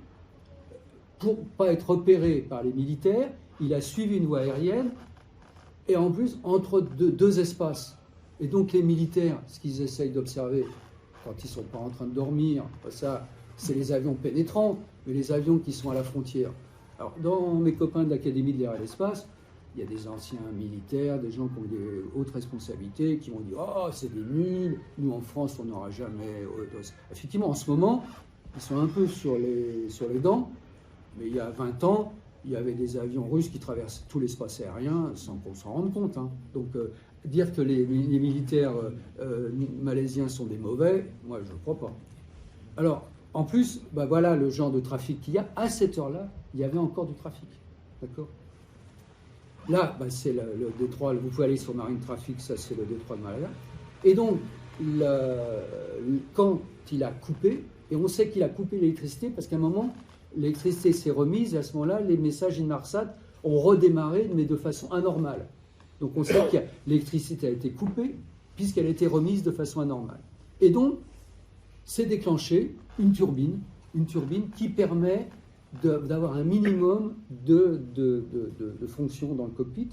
pour ne pas être repéré par les militaires. Il a suivi une voie aérienne, et en plus entre deux espaces. Et donc les militaires, ce qu'ils essayent d'observer, quand ils ne sont pas en train de dormir, ça, c'est les avions pénétrants, mais les avions qui sont à la frontière. Alors dans mes copains de l'Académie de l'air et de l'espace, il y a des anciens militaires, des gens qui ont des hautes responsabilités, qui vont dire « Oh, c'est des nuls, nous en France, on n'aura jamais... » Effectivement, en ce moment, ils sont un peu sur les dents, mais il y a 20 ans, il y avait des avions russes qui traversent tout l'espace aérien sans qu'on s'en rende compte. Donc, dire que les militaires malaisiens sont des mauvais, moi, je ne crois pas. Alors, en plus, voilà le genre de trafic qu'il y a. À cette heure-là, il y avait encore du trafic. D'accord? Là, c'est le détroit, vous pouvez aller sur Marine Traffic, ça c'est le détroit de Malaya. Et donc, quand il a coupé, et on sait qu'il a coupé l'électricité parce qu'à un moment, l'électricité s'est remise, et à ce moment-là, les messages Inmarsat ont redémarré, mais de façon anormale. Donc on sait que l'électricité a été coupée, puisqu'elle a été remise de façon anormale. Et donc, c'est déclenché une turbine qui permet d'avoir un minimum de fonctions dans le cockpit,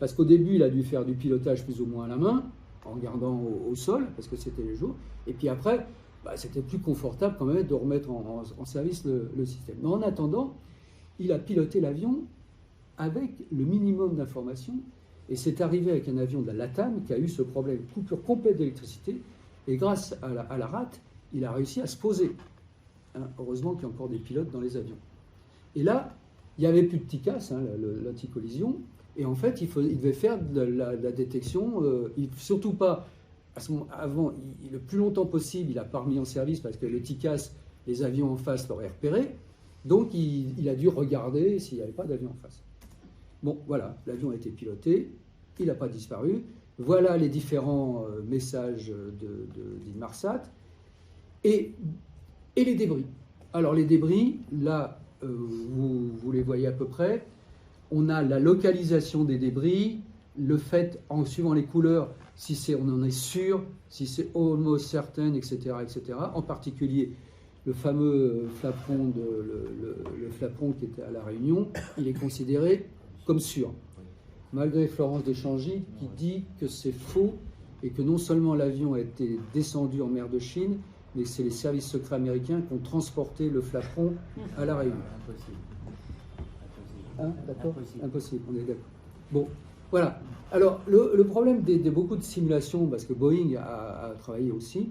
parce qu'au début, il a dû faire du pilotage plus ou moins à la main, en regardant au sol, parce que c'était les jours, et puis après, c'était plus confortable quand même de remettre en service le système. Mais en attendant, il a piloté l'avion avec le minimum d'informations, et c'est arrivé avec un avion de la LATAM qui a eu ce problème, coupure complète d'électricité, et grâce à la rate, il a réussi à se poser. Heureusement qu'il y a encore des pilotes dans les avions. Et là, il n'y avait plus de TICAS, l'anticollision, et en fait, il devait faire de la détection, surtout pas, avant, le plus longtemps possible, il n'a pas remis en service parce que le TICAS, les avions en face l'auraient repéré, donc il a dû regarder s'il n'y avait pas d'avion en face. Bon, voilà, l'avion a été piloté, il n'a pas disparu, voilà les différents messages d'Inmarsat. et les débris. Alors les débris, là, vous les voyez à peu près. On a la localisation des débris, le fait, en suivant les couleurs, si on en est sûr, si c'est almost certain, etc., etc. En particulier, le fameux flapon, le flapon qui était à La Réunion, il est considéré comme sûr. Malgré Florence de Changy qui dit que c'est faux et que non seulement l'avion a été descendu en mer de Chine, mais c'est les services secrets américains qui ont transporté le flapon à La Réunion. Impossible. Hein, d'accord ? Impossible. Impossible, on est d'accord. Bon, voilà. Alors, le problème de beaucoup de simulations, parce que Boeing a travaillé aussi,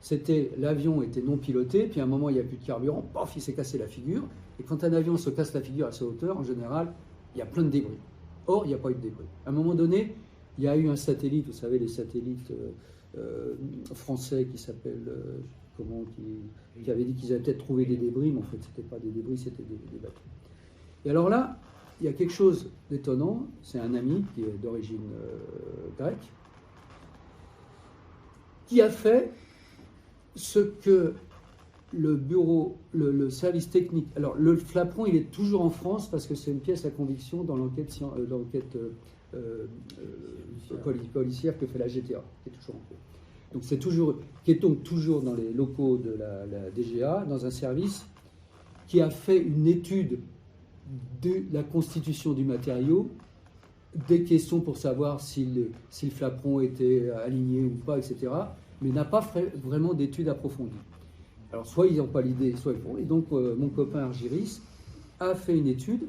c'était l'avion était non piloté, puis à un moment, il n'y a plus de carburant, paf, il s'est cassé la figure. Et quand un avion se casse la figure à sa hauteur, en général, il y a plein de débris. Or, il n'y a pas eu de débris. À un moment donné, il y a eu un satellite, vous savez, les satellites français qui s'appellent, qui avaient dit qu'ils avaient peut-être trouvé des débris, mais en fait, ce n'était pas des débris, c'était des bateaux. Et alors là, il y a quelque chose d'étonnant, c'est un ami qui est d'origine grecque, qui a fait ce que le bureau, le service technique. Alors, le flapon, il est toujours en France parce que c'est une pièce à conviction dans l'enquête policière que fait la GTA, qui est toujours en cours. Donc, qui est donc toujours dans les locaux de la DGA, dans un service qui a fait une étude de la constitution du matériau, des questions pour savoir si le flapon était aligné ou pas, etc., mais n'a pas fait vraiment d'études approfondies. Alors, soit ils n'ont pas l'idée, soit ils font. Et donc, mon copain Argyris a fait une étude,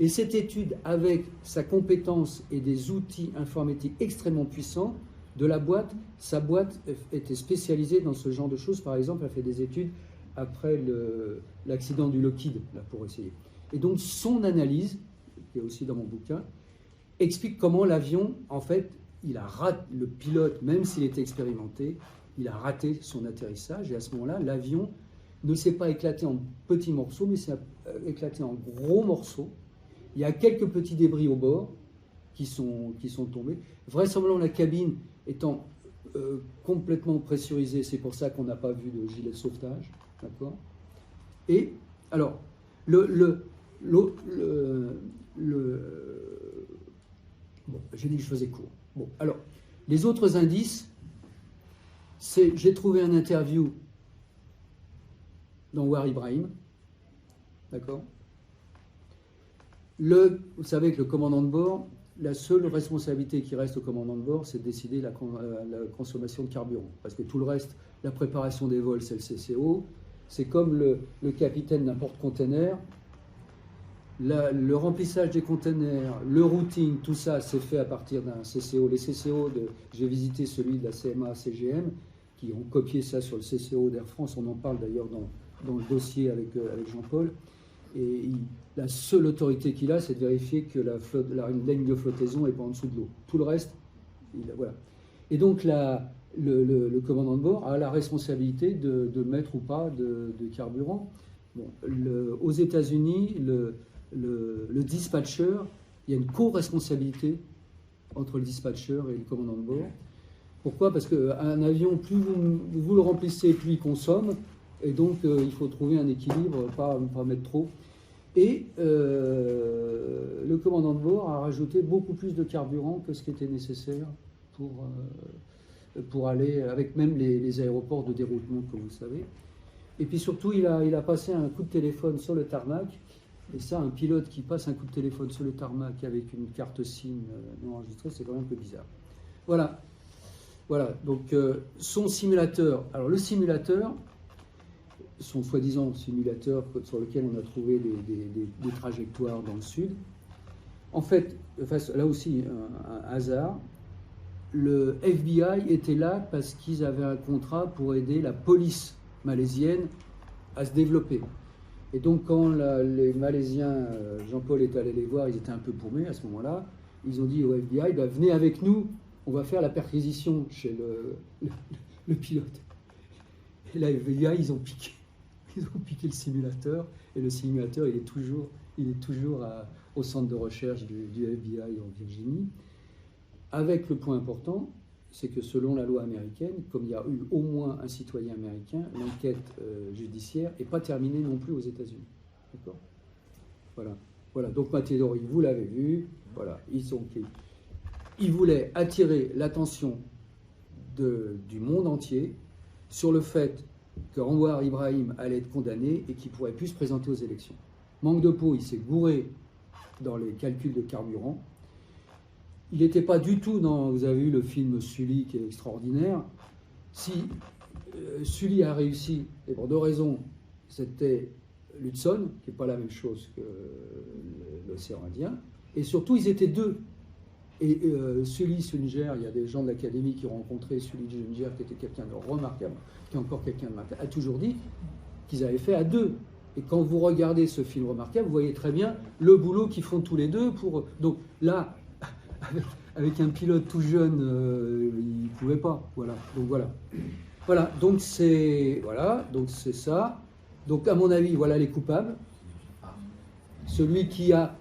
et cette étude, avec sa compétence et des outils informatiques extrêmement puissants, sa boîte était spécialisée dans ce genre de choses. Par exemple, elle a fait des études après l'accident du Lockheed, là, pour essayer. Et donc, son analyse, qui est aussi dans mon bouquin, explique comment l'avion, en fait, le pilote, même s'il était expérimenté, il a raté son atterrissage. Et à ce moment-là, l'avion ne s'est pas éclaté en petits morceaux, mais s'est éclaté en gros morceaux. Il y a quelques petits débris au bord qui sont tombés. Vraisemblablement, la cabine étant complètement pressurisée, c'est pour ça qu'on n'a pas vu de gilet de sauvetage. D'accord ? Et alors, bon, j'ai dit que je faisais court. Bon, alors, les autres indices, j'ai trouvé un interview dans War Ibrahim, d'accord ? Vous savez que le commandant de bord, la seule responsabilité qui reste au commandant de bord, c'est de décider la consommation de carburant. Parce que tout le reste, la préparation des vols, c'est le CCO. C'est comme le capitaine d'un porte-container. Le remplissage des containers, le routing, tout ça, c'est fait à partir d'un CCO. Les CCO, j'ai visité celui de la CMA CGM, qui ont copié ça sur le CCO d'Air France. On en parle d'ailleurs dans le dossier avec Jean-Paul. Et la seule autorité qu'il a, c'est de vérifier que la ligne de flottaison n'est pas en dessous de l'eau. Tout le reste, voilà. Et donc, le commandant de bord a la responsabilité de mettre ou pas de carburant. Bon, aux États-Unis, le dispatcher, il y a une co-responsabilité entre le dispatcher et le commandant de bord. Pourquoi ? Parce qu'un avion, plus vous le remplissez, plus il consomme. Et donc, il faut trouver un équilibre, pas mettre trop. Et le commandant de bord a rajouté beaucoup plus de carburant que ce qui était nécessaire pour aller, avec même les aéroports de déroutement, comme vous savez. Et puis surtout, il a passé un coup de téléphone sur le tarmac. Et ça, un pilote qui passe un coup de téléphone sur le tarmac avec une carte SIM non enregistrée, c'est quand même un peu bizarre. Voilà. Donc, son simulateur. Alors, le simulateur, son soi-disant simulateur sur lequel on a trouvé des trajectoires dans le sud. En fait, là aussi, un hasard, le FBI était là parce qu'ils avaient un contrat pour aider la police malaisienne à se développer. Et donc, quand les Malaisiens, Jean-Paul est allé les voir, ils étaient un peu paumés à ce moment-là, ils ont dit au FBI, venez avec nous, on va faire la perquisition chez le pilote. Et là, le FBI, ils ont piqué le simulateur, et le simulateur, il est toujours au centre de recherche du FBI en Virginie, avec le point important, c'est que selon la loi américaine, comme il y a eu au moins un citoyen américain, l'enquête judiciaire n'est pas terminée non plus aux États-Unis. D'accord ? Voilà. Voilà. Donc ma théorie, vous l'avez vu, voilà, ils voulaient attirer l'attention du monde entier sur le fait que Anwar Ibrahim allait être condamné et qu'il ne pourrait plus se présenter aux élections. Manque de peau, il s'est gouré dans les calculs de carburant. Il n'était pas du tout dans... Vous avez vu le film Sully qui est extraordinaire. Si Sully a réussi, et pour deux raisons, c'était l'Hudson, qui n'est pas la même chose que l'océan Indien, et surtout ils étaient deux. Et Sully Sunger, il y a des gens de l'académie qui ont rencontré Sully Sunger, qui était quelqu'un de remarquable, qui est encore quelqu'un de remarquable, a toujours dit qu'ils avaient fait à deux. Et quand vous regardez ce film remarquable, vous voyez très bien le boulot qu'ils font tous les deux pour... Donc là, avec un pilote tout jeune, il ne pouvait pas. Voilà. Donc voilà. Voilà. Donc c'est ça. Donc à mon avis, voilà les coupables. Celui qui a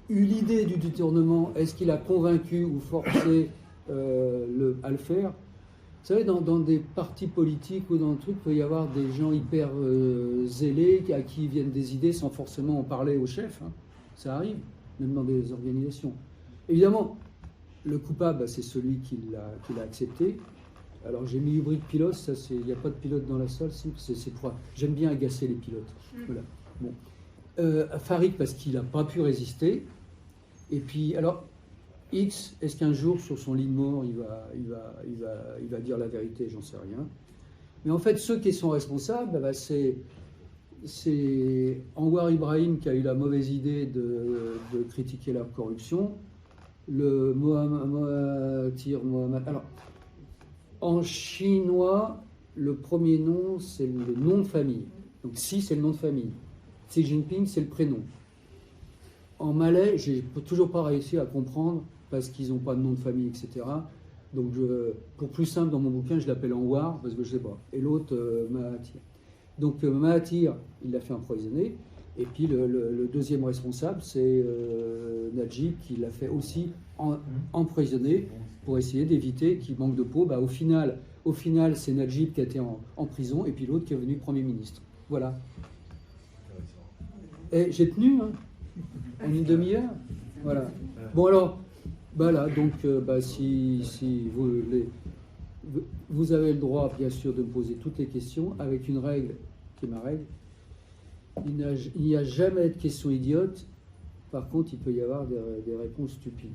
eu l'idée du détournement, est-ce qu'il a convaincu ou forcé à le faire? Vous savez, dans des partis politiques ou dans le truc, il peut y avoir des gens hyper zélés à qui viennent des idées sans forcément en parler au chef. Hein. Ça arrive, même dans des organisations. Évidemment, le coupable, c'est celui qui l'a accepté. Alors j'ai mis hybride pilote, ça c'est, il n'y a pas de pilote dans la salle, j'aime bien agacer les pilotes. Voilà. Bon. Farid parce qu'il n'a pas pu résister. Et puis, alors, X, est-ce qu'un jour, sur son lit de mort, il va dire la vérité? J'en sais rien. Mais en fait, ceux qui sont responsables, bah, c'est Anwar Ibrahim qui a eu la mauvaise idée de critiquer la corruption, le Mohamed. Alors, en chinois, le premier nom, c'est le nom de famille. Donc, Si, c'est le nom de famille. Xi Jinping, c'est le prénom. En malais, j'ai toujours pas réussi à comprendre parce qu'ils n'ont pas de nom de famille, etc. Donc, pour plus simple, dans mon bouquin, je l'appelle Anwar parce que je sais pas. Et l'autre, Mahathir. Donc, Mahathir, il l'a fait empoisonner. Et puis, le deuxième responsable, c'est Najib, qui l'a fait aussi empoisonner pour essayer d'éviter qu'il manque de peau. Bah, au final, c'est Najib qui a été en prison et puis l'autre qui est devenu Premier ministre. Voilà. Et j'ai tenu, hein, en une demi-heure. Voilà. Bon alors, voilà, donc si vous avez le droit, bien sûr, de me poser toutes les questions, avec une règle qui est ma règle. Il n'y a jamais de questions idiotes. Par contre, il peut y avoir des réponses stupides.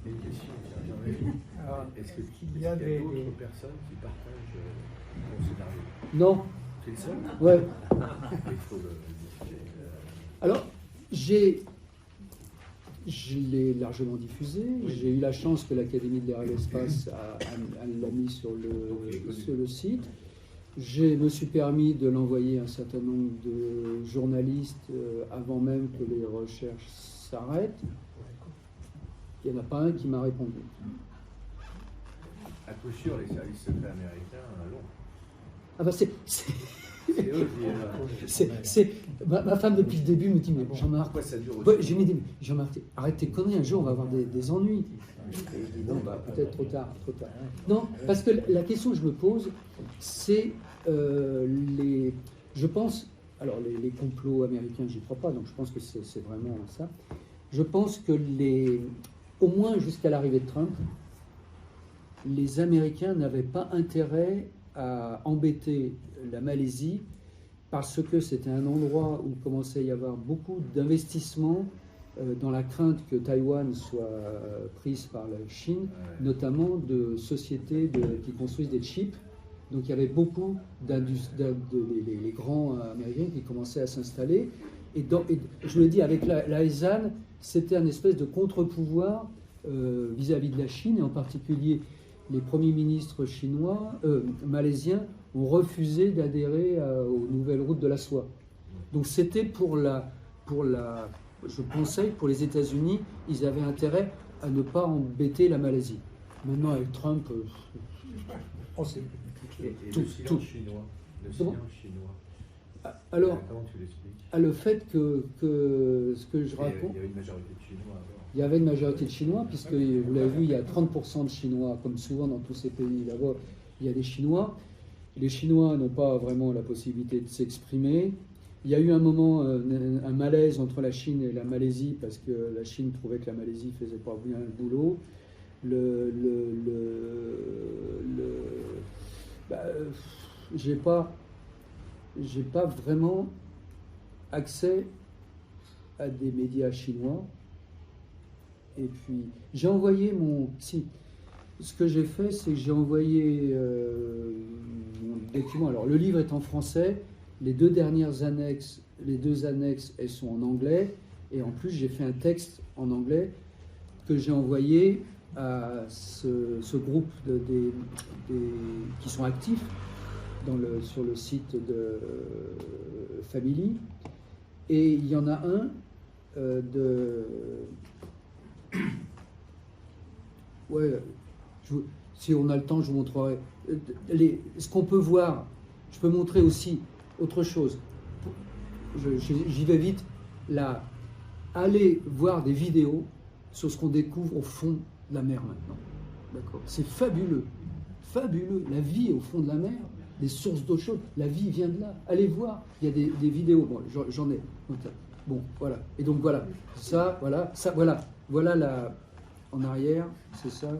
Une question, est-ce qu'il y a d'autres personnes qui partagent ton scénario? Non. C'est le seul? Ouais. Il faut Alors, je l'ai largement diffusé. Oui. J'ai eu la chance que l'Académie de l'air et l'espace l'a mis sur le site. Je me suis permis de l'envoyer à un certain nombre de journalistes avant même que les recherches s'arrêtent. Il n'y en a pas un qui m'a répondu. À coup sûr, les services secrets américains l'ont. Ah bah ma femme depuis le début me dit mais Jean-Marc, pourquoi ça dure aussi? J'ai dit Jean-Marc, arrête tes conneries, un jour on va avoir des ennuis. Et je dis non, bah peut-être trop tard. Non, parce que la question que je me pose, c'est je pense, alors les complots américains, j'y crois pas, donc je pense que c'est vraiment ça. Je pense que au moins jusqu'à l'arrivée de Trump, les Américains n'avaient pas intérêt à embêter la Malaisie parce que c'était un endroit où il commençait à y avoir beaucoup d'investissements dans la crainte que Taïwan soit prise par la Chine, notamment de sociétés qui construisent des chips. Donc il y avait beaucoup les grands Américains qui commençaient à s'installer. Et je vous l'ai dit, avec la ASEAN, c'était un espèce de contre-pouvoir vis-à-vis de la Chine, et en particulier les premiers ministres malaisiens ont refusé d'adhérer aux nouvelles routes de la soie. Donc c'était je pensais que pour les États-Unis, ils avaient intérêt à ne pas embêter la Malaisie. Maintenant avec Trump, et le silence chinois. Alors, comment tu l'expliques? le fait que ce que je raconte... Il y avait une majorité de Chinois avant. Il y avait une majorité de Chinois, puisque vous l'avez vu, il y a 30% de Chinois, comme souvent dans tous ces pays là-bas, il y a des Chinois. Les Chinois n'ont pas vraiment la possibilité de s'exprimer. Il y a eu un moment, un malaise entre la Chine et la Malaisie, parce que la Chine trouvait que la Malaisie ne faisait pas bien le boulot. J'ai pas vraiment accès à des médias chinois. Et puis, j'ai envoyé ce que j'ai fait, c'est que j'ai envoyé mon document. Alors, le livre est en français. Les deux annexes, elles sont en anglais. Et en plus, j'ai fait un texte en anglais que j'ai envoyé à ce groupe qui sont actifs sur le site de Family. Et il y en a un si on a le temps, je vous montrerai. Ce qu'on peut voir, je peux montrer aussi autre chose. J'y vais vite. Là, allez voir des vidéos sur ce qu'on découvre au fond de la mer maintenant. D'accord ? C'est fabuleux. Fabuleux. La vie au fond de la mer, des sources d'eau chaude, la vie vient de là. Allez voir. Il y a des vidéos. Bon, j'en ai. Bon, voilà. Et donc voilà. Voilà la... En arrière, c'est ça,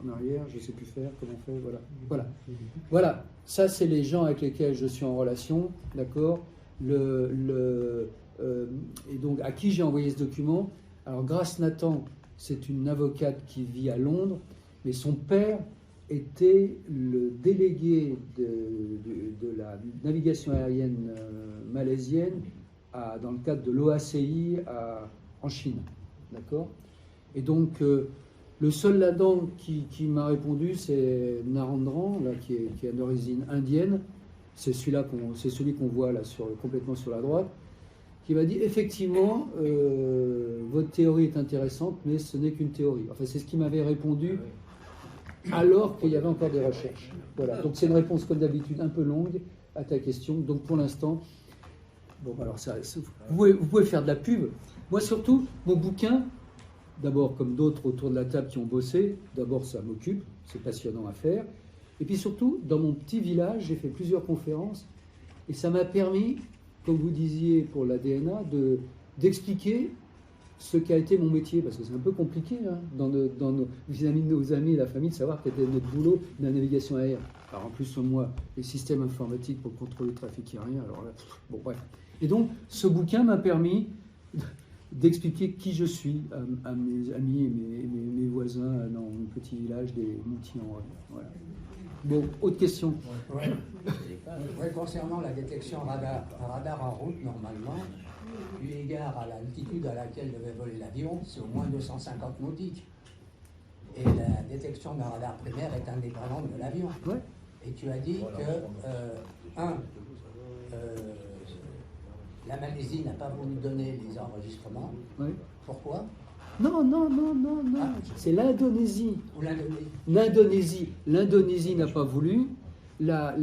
en arrière, je ne sais plus faire, comment on fait, voilà. Ça, c'est les gens avec lesquels je suis en relation, d'accord. Et donc, à qui j'ai envoyé ce document? Alors, Grace Nathan, c'est une avocate qui vit à Londres, mais son père était le délégué de la navigation aérienne malaisienne dans le cadre de l'OACI en Chine, d'accord. Et donc, le seul là-dedans qui m'a répondu, c'est Narendran, là, qui est d'origine indienne. C'est celui qu'on voit là complètement sur la droite, qui m'a dit effectivement, votre théorie est intéressante, mais ce n'est qu'une théorie. Enfin, c'est ce qui m'avait répondu alors qu'il y avait encore des recherches. Voilà. Donc, c'est une réponse comme d'habitude un peu longue à ta question. Donc, pour l'instant, bon, alors vous pouvez faire de la pub. Moi, surtout, mon bouquin. D'abord, comme d'autres autour de la table qui ont bossé, d'abord ça m'occupe, c'est passionnant à faire. Et puis surtout, dans mon petit village, j'ai fait plusieurs conférences et ça m'a permis, comme vous disiez pour la DNA, d'expliquer ce qu'a été mon métier, parce que c'est un peu compliqué hein, dans nos amis et la famille de savoir quel était notre boulot de la navigation aérienne. Alors en plus, sur moi, les systèmes informatiques pour contrôler le trafic aérien, alors là, bon bref. Et donc, ce bouquin m'a permis d'expliquer qui je suis à mes amis et mes voisins dans mon petit village des Moutillans. Voilà. Bon, autre question. Oui, concernant la détection radar. Un radar en route, normalement, eu égard à l'altitude à laquelle devait voler l'avion, c'est au moins 250 nautiques. Et la détection d'un radar primaire est indépendante de l'avion. Ouais. Et tu as dit que, la Malaisie n'a pas voulu donner les enregistrements. Oui. Pourquoi? Non. Ah, c'est l'Indonésie. Ou l'Indonésie. L'Indonésie n'a pas voulu. La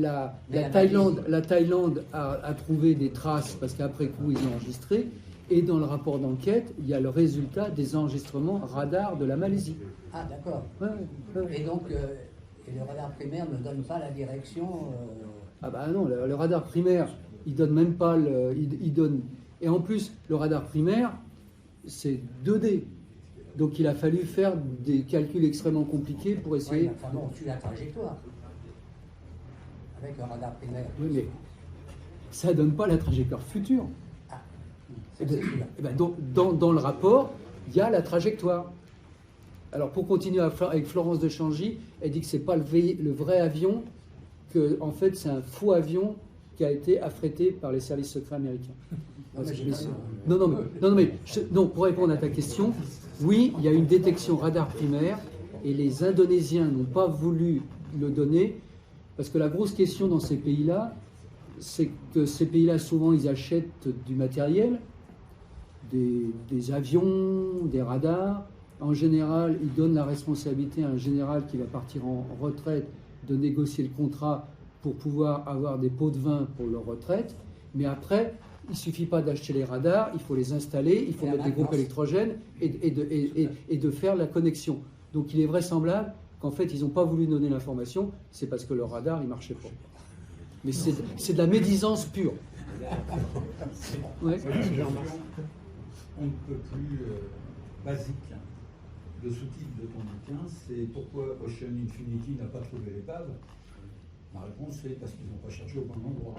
Thaïlande a trouvé des traces parce qu'après coup ils ont enregistré. Et dans le rapport d'enquête, il y a le résultat des enregistrements radar de la Malaisie. Ah d'accord. Ouais. Et donc, le radar primaire ne donne pas la direction. Ah bah non, le radar primaire. Il donne même pas il donne. Et en plus, le radar primaire, c'est 2D. Donc il a fallu faire des calculs extrêmement compliqués pour essayer. Oui, enfin bon, on suit la trajectoire avec le radar primaire. Oui, mais ça donne pas la trajectoire future. Ah, et ben, dans le rapport, il y a la trajectoire. Alors pour continuer avec Florence de Changy, elle dit que c'est pas le vrai avion, que en fait c'est un faux avion qui a été affrété par les services secrets américains. Non, pour répondre à ta question, oui, il y a une détection radar primaire et les Indonésiens n'ont pas voulu le donner parce que la grosse question dans ces pays-là, c'est que ces pays-là, souvent, ils achètent du matériel, des avions, des radars. En général, ils donnent la responsabilité à un général qui va partir en retraite de négocier le contrat pour pouvoir avoir des pots de vin pour leur retraite. Mais après, il ne suffit pas d'acheter les radars, il faut les installer, il faut mettre des groupes électrogènes et de faire la connexion. Donc il est vraisemblable qu'en fait, ils n'ont pas voulu donner l'information, c'est parce que leur radar, il ne marchait pas. Mais c'est de la médisance pure. Ouais. On ne peut plus basique. Le sous-titre de ton bouquin, c'est pourquoi Ocean Infinity n'a pas trouvé l'épave. Ma réponse, c'est parce qu'ils n'ont pas cherché au bon endroit.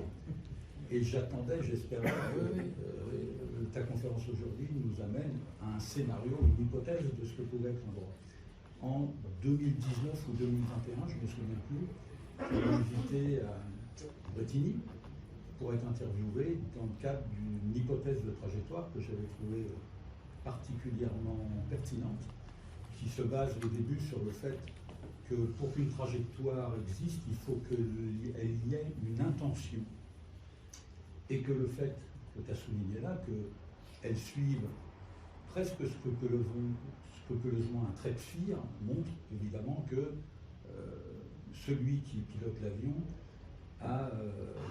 Et j'attendais, j'espérais que ta conférence aujourd'hui nous amène à un scénario, une hypothèse de ce que pouvait être l'endroit. En 2019 ou 2021, je ne me souviens plus, j'ai invité à Bretigny pour être interviewé dans le cadre d'une hypothèse de trajectoire que j'avais trouvée particulièrement pertinente, qui se base au début sur le fait que pour qu'une trajectoire existe, il faut qu'elle y ait une intention. Et que le fait que tu as souligné là, qu'elle suive presque ce que peut le joint un trait de cire, montre évidemment que celui qui pilote l'avion a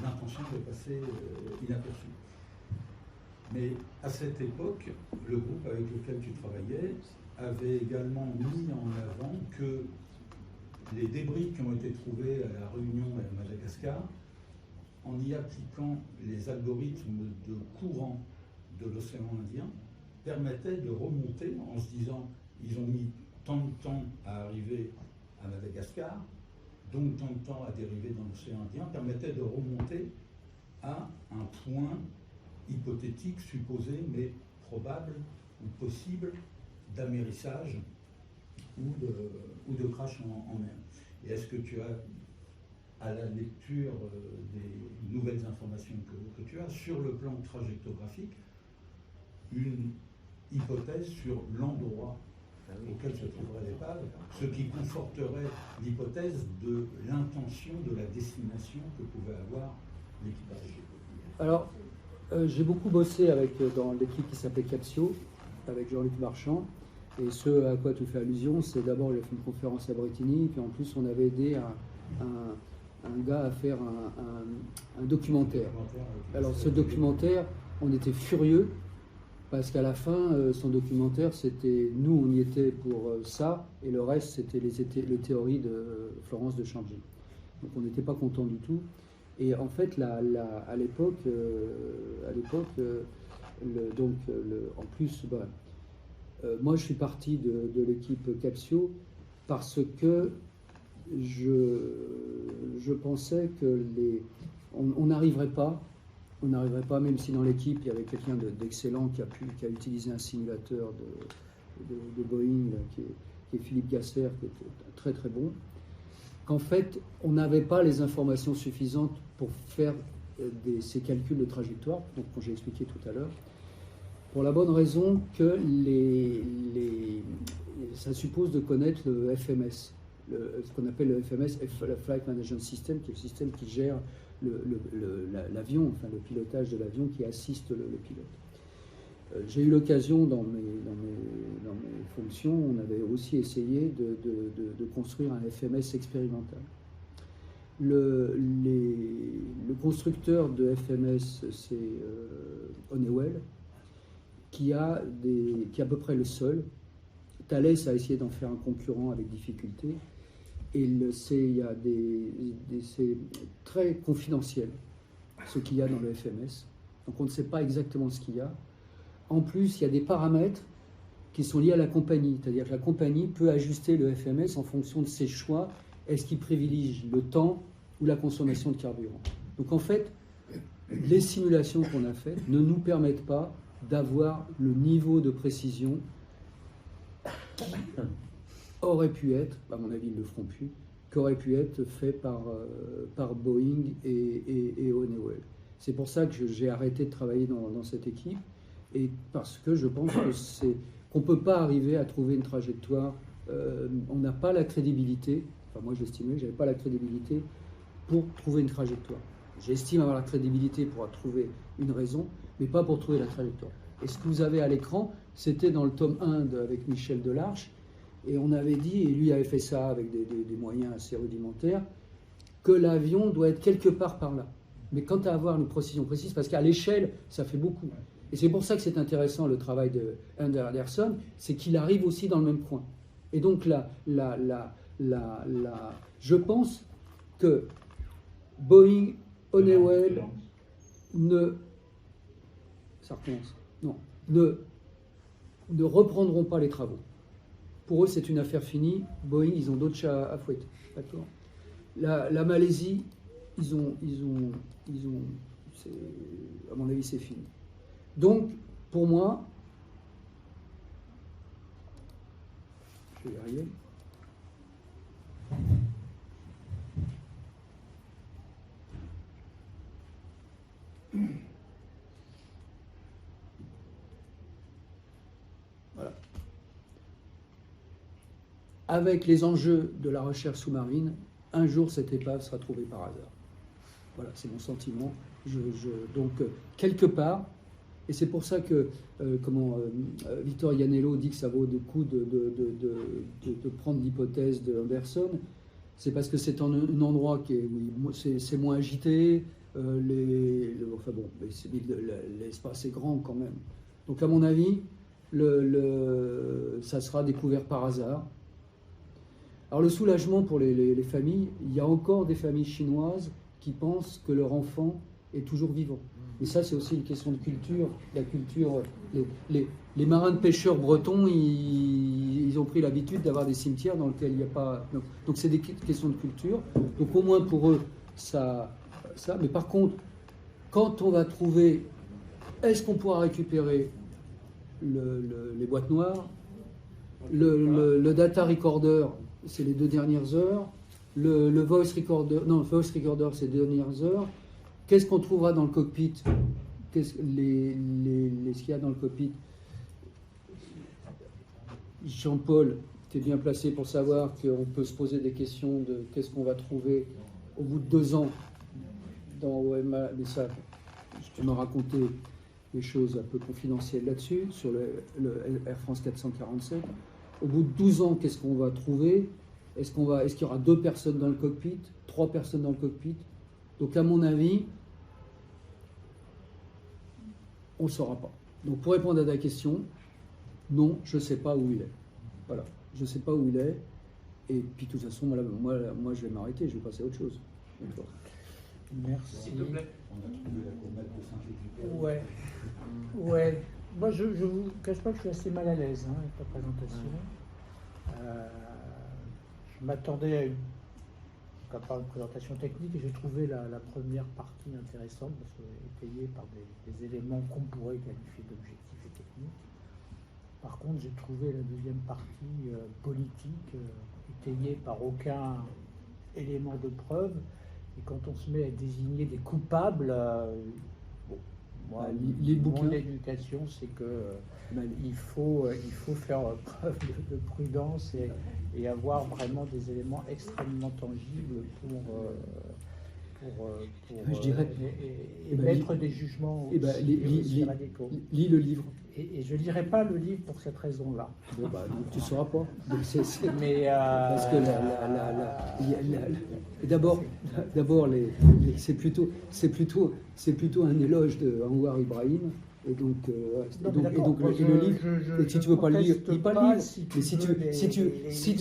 l'intention de passer inaperçu. Mais à cette époque, le groupe avec lequel tu travaillais avait également mis en avant que les débris qui ont été trouvés à La Réunion et à Madagascar, en y appliquant les algorithmes de courant de l'océan Indien, permettaient de remonter en se disant ils ont mis tant de temps à arriver à Madagascar, donc tant de temps à dériver dans l'océan Indien, permettait de remonter à un point hypothétique, supposé, mais probable ou possible d'amérissage ou de crash en mer. Et est-ce que tu as, à la lecture des nouvelles informations que tu as, sur le plan trajectographique, une hypothèse sur l'endroit auquel se trouverait l'épave, ce qui conforterait l'hypothèse de l'intention de la destination que pouvait avoir l'équipage? Alors, j'ai beaucoup bossé dans l'équipe qui s'appelait Capsio, avec Jean-Luc Marchand. Et ce à quoi tu fais allusion, c'est d'abord, il a fait une conférence à Bretigny, puis en plus, on avait aidé un gars à faire un documentaire. Alors, ce documentaire, on était furieux, parce qu'à la fin, son documentaire, c'était nous, on y était pour ça, et le reste, c'était les théories de Florence de Chambly. Donc, on n'était pas contents du tout. Et en fait, à l'époque, en plus, moi, je suis parti de l'équipe Capsio parce que je pensais que on n'arriverait pas, même si dans l'équipe, il y avait quelqu'un d'excellent qui a utilisé un simulateur de Boeing, qui est Philippe Gasser, qui était très très bon, qu'en fait, on n'avait pas les informations suffisantes pour faire ces calculs de trajectoire, donc comme j'ai expliqué tout à l'heure, pour la bonne raison que ça suppose de connaître le FMS, ce qu'on appelle le FMS, le Flight Management System, qui est le système qui gère l'avion, enfin le pilotage de l'avion qui assiste le pilote. J'ai eu l'occasion dans mes fonctions, on avait aussi essayé de construire un FMS expérimental. Le constructeur de FMS, c'est Honeywell, qui est à peu près le seul. Thales a essayé d'en faire un concurrent avec difficulté. Et c'est très confidentiel, ce qu'il y a dans le FMS. Donc on ne sait pas exactement ce qu'il y a. En plus, il y a des paramètres qui sont liés à la compagnie. C'est-à-dire que la compagnie peut ajuster le FMS en fonction de ses choix. Est-ce qu'il privilégie le temps ou la consommation de carburant? Donc en fait, les simulations qu'on a faites ne nous permettent pas d'avoir le niveau de précision qui aurait pu être, à mon avis ils ne le feront plus, qui aurait pu être fait par Boeing et Honeywell. C'est pour ça que j'ai arrêté de travailler dans cette équipe, et parce que je pense qu'on ne peut pas arriver à trouver une trajectoire, on n'a pas la crédibilité, enfin moi j'estimais que je n'avais pas la crédibilité pour trouver une trajectoire. J'estime avoir la crédibilité pour trouver une raison, mais pas pour trouver la trajectoire. Et ce que vous avez à l'écran, c'était dans le tome 1 avec Michel Delarche, et on avait dit, et lui avait fait ça avec des moyens assez rudimentaires, que l'avion doit être quelque part par là. Mais quant à avoir une précision précise, parce qu'à l'échelle, ça fait beaucoup. Et c'est pour ça que c'est intéressant le travail de Anderson, c'est qu'il arrive aussi dans le même point. Et donc je pense que Boeing, Honeywell ça recommence. Non, ne reprendront pas les travaux. Pour eux, c'est une affaire finie. Boeing, ils ont d'autres chats à fouetter. D'accord. La Malaisie, à mon avis, c'est fini. Donc, pour moi, je vais y arriver. Voilà. Avec les enjeux de la recherche sous-marine, un jour cette épave sera trouvée par hasard. Voilà, c'est mon sentiment. Donc, quelque part, et c'est pour ça que Victor Ianello dit que ça vaut le coup de prendre l'hypothèse de Anderson, c'est parce que c'est un endroit qui est, c'est moins agité, l'espace est grand quand même. Donc à mon avis, ça sera découvert par hasard. Alors le soulagement pour les familles, il y a encore des familles chinoises qui pensent que leur enfant est toujours vivant. Et ça, c'est aussi une question de culture. La culture, les marins de pêcheurs bretons, ils ont pris l'habitude d'avoir des cimetières dans lesquels il n'y a pas... Donc c'est des questions de culture. Donc au moins pour eux, ça. Mais par contre, quand on va trouver... Est-ce qu'on pourra récupérer les boîtes noires, le data recorder, c'est les 2 dernières heures, le voice recorder, non, le voice recorder, c'est les 2 dernières heures. Qu'est-ce qu'on trouvera dans le cockpit? Ce qu'il y a dans le cockpit? Jean-Paul, tu es bien placé pour savoir qu'on peut se poser des questions de qu'est-ce qu'on va trouver au bout de 2 ans dans OMA. Mais ça, tu m'as raconté des choses un peu confidentielles là-dessus, sur le Air France 447. Au bout de 12 ans, qu'est-ce qu'on va trouver? Est-ce qu'il y aura 2 personnes dans le cockpit, 3 personnes dans le cockpit? Donc à mon avis, on ne saura pas. Donc pour répondre à ta question, non, je ne sais pas où il est. Voilà, je ne sais pas où il est. Et puis de toute façon, moi je vais m'arrêter, je vais passer à autre chose. Merci. S'il te plaît. On a trouvé la comète de Saint-Exupéry. Ouais. Moi, je ne vous cache pas que je suis assez mal à l'aise avec la présentation. Je m'attendais à une présentation technique et j'ai trouvé la première partie intéressante parce qu'elle est étayée par des éléments qu'on pourrait qualifier d'objectifs et techniques. Par contre, j'ai trouvé la deuxième partie politique, étayée par aucun élément de preuve. Et quand on se met à désigner des coupables, moi, mon éducation, c'est que il faut faire preuve de prudence et avoir vraiment des éléments extrêmement tangibles pour je dirais, mettre des jugements aussi radicaux. Lis le livre. Et je ne lirai pas le livre pour cette raison-là. Bon, donc tu ne sauras pas. Donc Mais parce que d'abord, c'est plutôt un éloge de Anwar Ibrahim. Et donc, le livre, si tu veux pas le lire, lis pas le livre. Mais si tu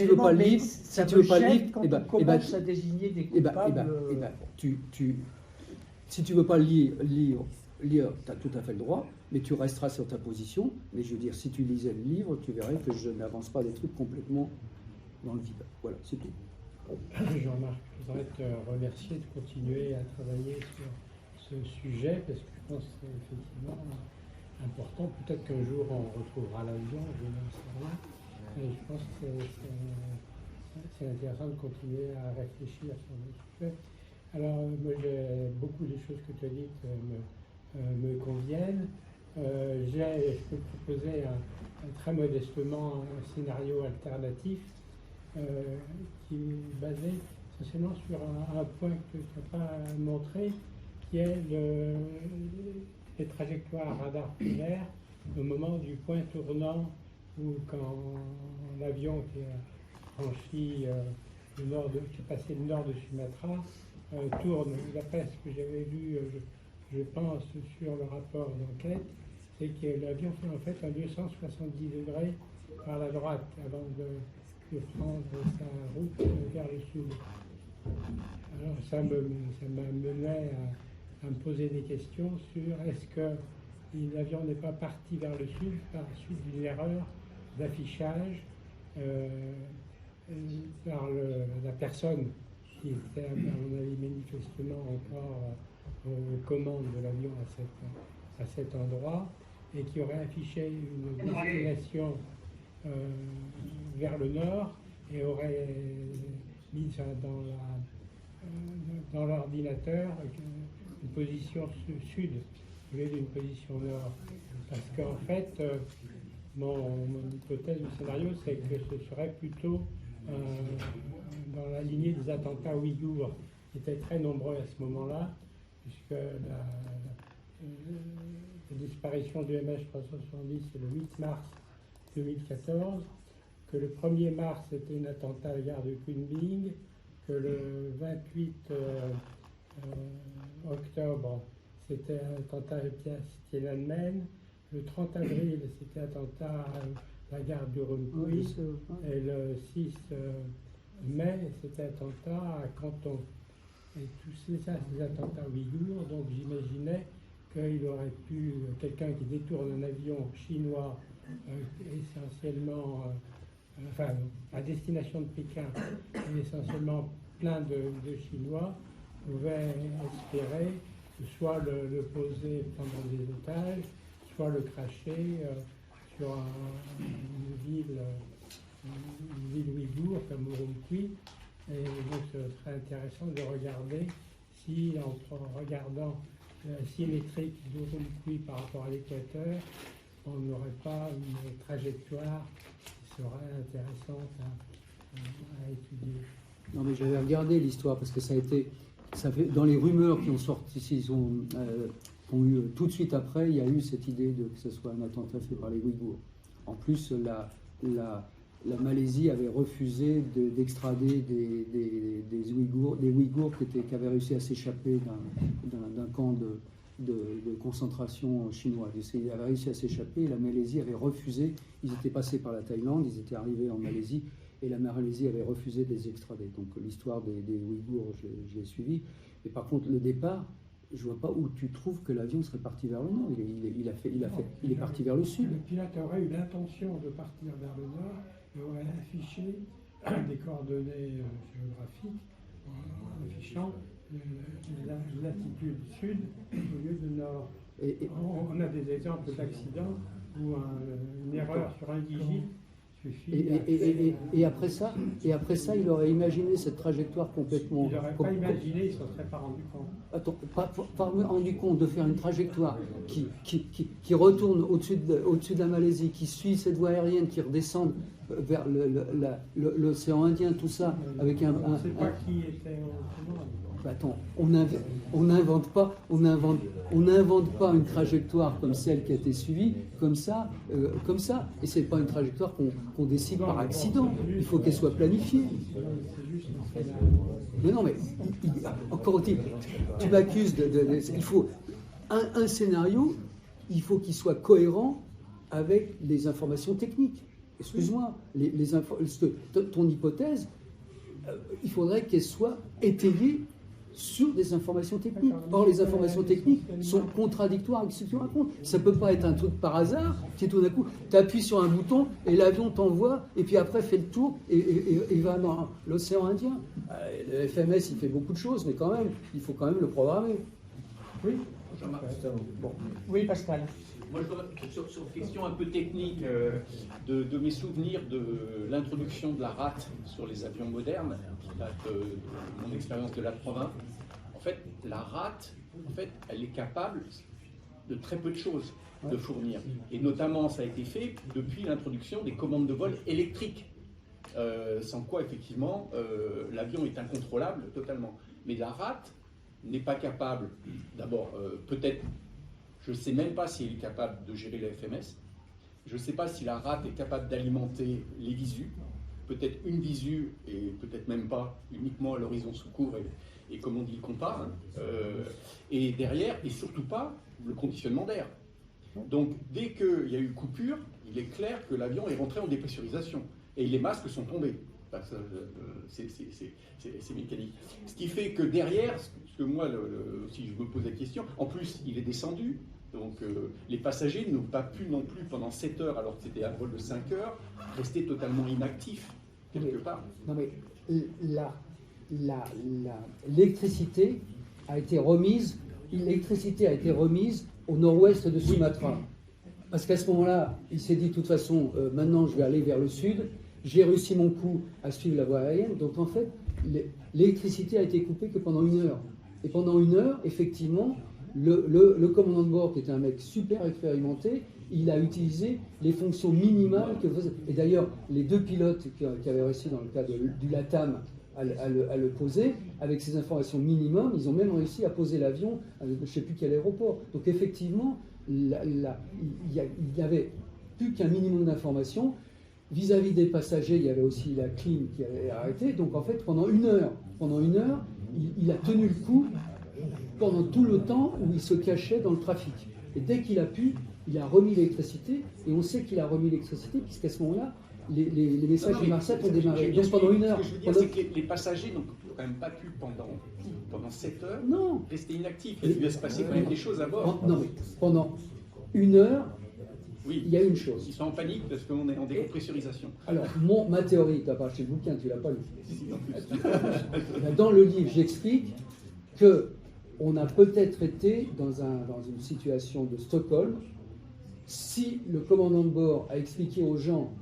veux pas le livre, à désigner des coupables. Si tu veux pas le lire, tu as tout à fait le droit, mais tu resteras sur ta position. Mais je veux dire, si tu lisais le livre, tu verrais que je n'avance pas des trucs complètement dans le vide. Voilà, c'est tout. Jean-Marc, je voudrais te remercier de continuer à travailler sur ce sujet, parce que je pense que c'est effectivement important. Peut-être qu'un jour on retrouvera l'avion, je n'en sais rien. Mais je pense que c'est intéressant de continuer à réfléchir sur le sujet. Alors, moi, beaucoup des choses que tu as dites me conviennent. Je peux proposer très modestement un scénario alternatif qui est basé essentiellement sur un point que tu n'as pas montré, qui est les trajectoires radar polaires au moment du point tournant où, quand l'avion qui a franchi qui est passé le nord de Sumatra, tourne, d'après ce que j'avais lu, je pense, sur le rapport d'enquête, c'est que l'avion fait en fait un 270 degrés par la droite avant de prendre sa route vers le sud. Alors ça m'amenait à me poser des questions sur est-ce que l'avion n'est pas parti vers le sud par suite d'une erreur d'affichage par la personne qui était, à mon avis, manifestement encore aux commandes de l'avion à cet endroit, et qui aurait affiché une destination vers le nord et aurait mis dans l'ordinateur une position sud au lieu d'une position nord. Parce qu'en fait, mon hypothèse du scénario, c'est que ce serait plutôt dans la lignée des attentats ouïghours, qui étaient très nombreux à ce moment-là, puisque la disparition du MH370, c'est le 8 mars 2014, que le 1er mars, c'était un attentat à la gare de Kunming, que le 28 octobre, c'était un attentat à Tiananmen, le 30 avril, c'était un attentat à la gare d'Urumqi, et le 6 mai, c'était un attentat à Canton. Et tous ces attentats ouïghours, donc j'imaginais qu'il aurait pu, quelqu'un qui détourne un avion chinois essentiellement, à destination de Pékin, et essentiellement plein de Chinois, pouvait espérer soit le poser pendant des otages, soit le cracher sur une ville ouïghour comme Urumqi. Et donc ce serait intéressant de regarder si, en regardant la symétrie d'Urumqi par rapport à l'équateur, on n'aurait pas une trajectoire qui serait intéressante à étudier. Non, mais j'avais regardé l'histoire parce que ça fait dans les rumeurs qui ont sorti, ont eu tout de suite après, il y a eu cette idée que ce soit un attentat fait par les Ouïghours. En plus, la Malaisie avait refusé d'extrader des Ouïghours qui avaient réussi à s'échapper d'un camp de concentration chinois. Ils avaient réussi à s'échapper et la Malaisie avait refusé. Ils étaient passés par la Thaïlande, ils étaient arrivés en Malaisie et la Malaisie avait refusé de les extrader. Donc l'histoire des Ouïghours, je l'ai suivie. Mais par contre, le départ, je vois pas où tu trouves que l'avion serait parti vers le nord. Il est parti vers le sud. Le pilote aurait eu l'intention de partir vers le nord et aurait affiché des coordonnées géographiques en affichant la latitude sud au lieu de nord. On a des exemples d'accidents où une erreur sur un digit suffit. Et après ça, il aurait imaginé cette trajectoire complètement. Il n'aurait pas imaginé, il ne s'en serait pas rendu compte. Attends, pas rendu compte de faire une trajectoire qui retourne au-dessus de la Malaisie, qui suit cette voie aérienne, qui redescend vers l'océan Indien, tout ça, avec un. On ne sait pas qui était au commande. Attends, on n'invente pas une trajectoire comme celle qui a été suivie, comme ça, et c'est pas une trajectoire qu'on décide par accident. Il faut qu'elle soit planifiée. Mais non, mais encore tu m'accuses il faut un scénario, il faut qu'il soit cohérent avec les informations techniques. Excuse-moi, ton hypothèse, il faudrait qu'elle soit étayée sur des informations techniques. Or, les informations techniques sont contradictoires avec ce que tu racontes. Ça ne peut pas être un truc par hasard, qui tout d'un coup, tu appuies sur un bouton et l'avion t'envoie, et puis après fait le tour et va dans l'océan Indien. Le FMS, il fait beaucoup de choses, mais quand même, il faut quand même le programmer. Oui, Bon. oui, Pascal. Moi, sur une question un peu technique de mes souvenirs de l'introduction de la rate sur les avions modernes, qui date de mon expérience de l'A-80. En fait, la rate, elle est capable de très peu de choses de fournir. Et notamment, ça a été fait depuis l'introduction des commandes de vol électriques. Sans quoi, effectivement, l'avion est incontrôlable totalement. Mais la rate n'est pas capable, d'abord, peut-être. Je ne sais même pas si elle est capable de gérer le FMS. Je ne sais pas si la rate est capable d'alimenter les visus. peut-être une visu, et peut-être même pas, uniquement à l'horizon sous court et comme on dit le compas, hein, et derrière, et surtout pas, le conditionnement d'air. Donc, dès qu'il y a eu coupure, il est clair que l'avion est rentré en dépressurisation, et les masques sont tombés. Enfin, c'est mécanique. Ce qui fait que derrière, parce que moi, si je me pose la question, en plus, il est descendu, donc les passagers n'ont pas pu non plus, pendant 7 heures, alors que c'était un vol de 5 heures, rester totalement inactifs, quelque part. Non mais, l'électricité a été remise au nord-ouest de Sumatra. Parce qu'à ce moment-là, il s'est dit, de toute façon, maintenant je vais aller vers le sud, j'ai réussi mon coup à suivre la voie aérienne, donc en fait, l'électricité a été coupée que pendant 1 heure. Et pendant 1 heure, effectivement, le commandant de bord, qui était un mec super expérimenté, il a utilisé les fonctions minimales que faisait. Et d'ailleurs, les 2 pilotes qui avaient réussi dans le cas du LATAM à le poser, avec ces informations minimum, ils ont même réussi à poser l'avion à je ne sais plus quel aéroport. Donc effectivement, il n'y avait plus qu'un minimum d'informations. Vis-à-vis des passagers, il y avait aussi la clim qui avait arrêté. Donc en fait, pendant une heure, il a tenu le coup pendant tout le temps où il se cachait dans le trafic. Et dès qu'il a pu, il a remis l'électricité. Et on sait qu'il a remis l'électricité, puisqu'à ce moment-là, les messages du Marsat ont démarré. Donc pendant 1 heure. Ce que je veux dire, c'est que les passagers n'ont quand même pas pu, pendant 7 heures, rester inactifs. Il va se passer quand même des choses à bord. Non, mais pendant 1 heure, oui, il y a une chose. Ils sont en panique parce qu'on est en décompressurisation. Alors, ma théorie, tu n'as pas acheté le bouquin, tu ne l'as pas lu. Dans le livre, j'explique qu'on a peut-être été dans une situation de Stockholm. Si le commandant de bord a expliqué aux gens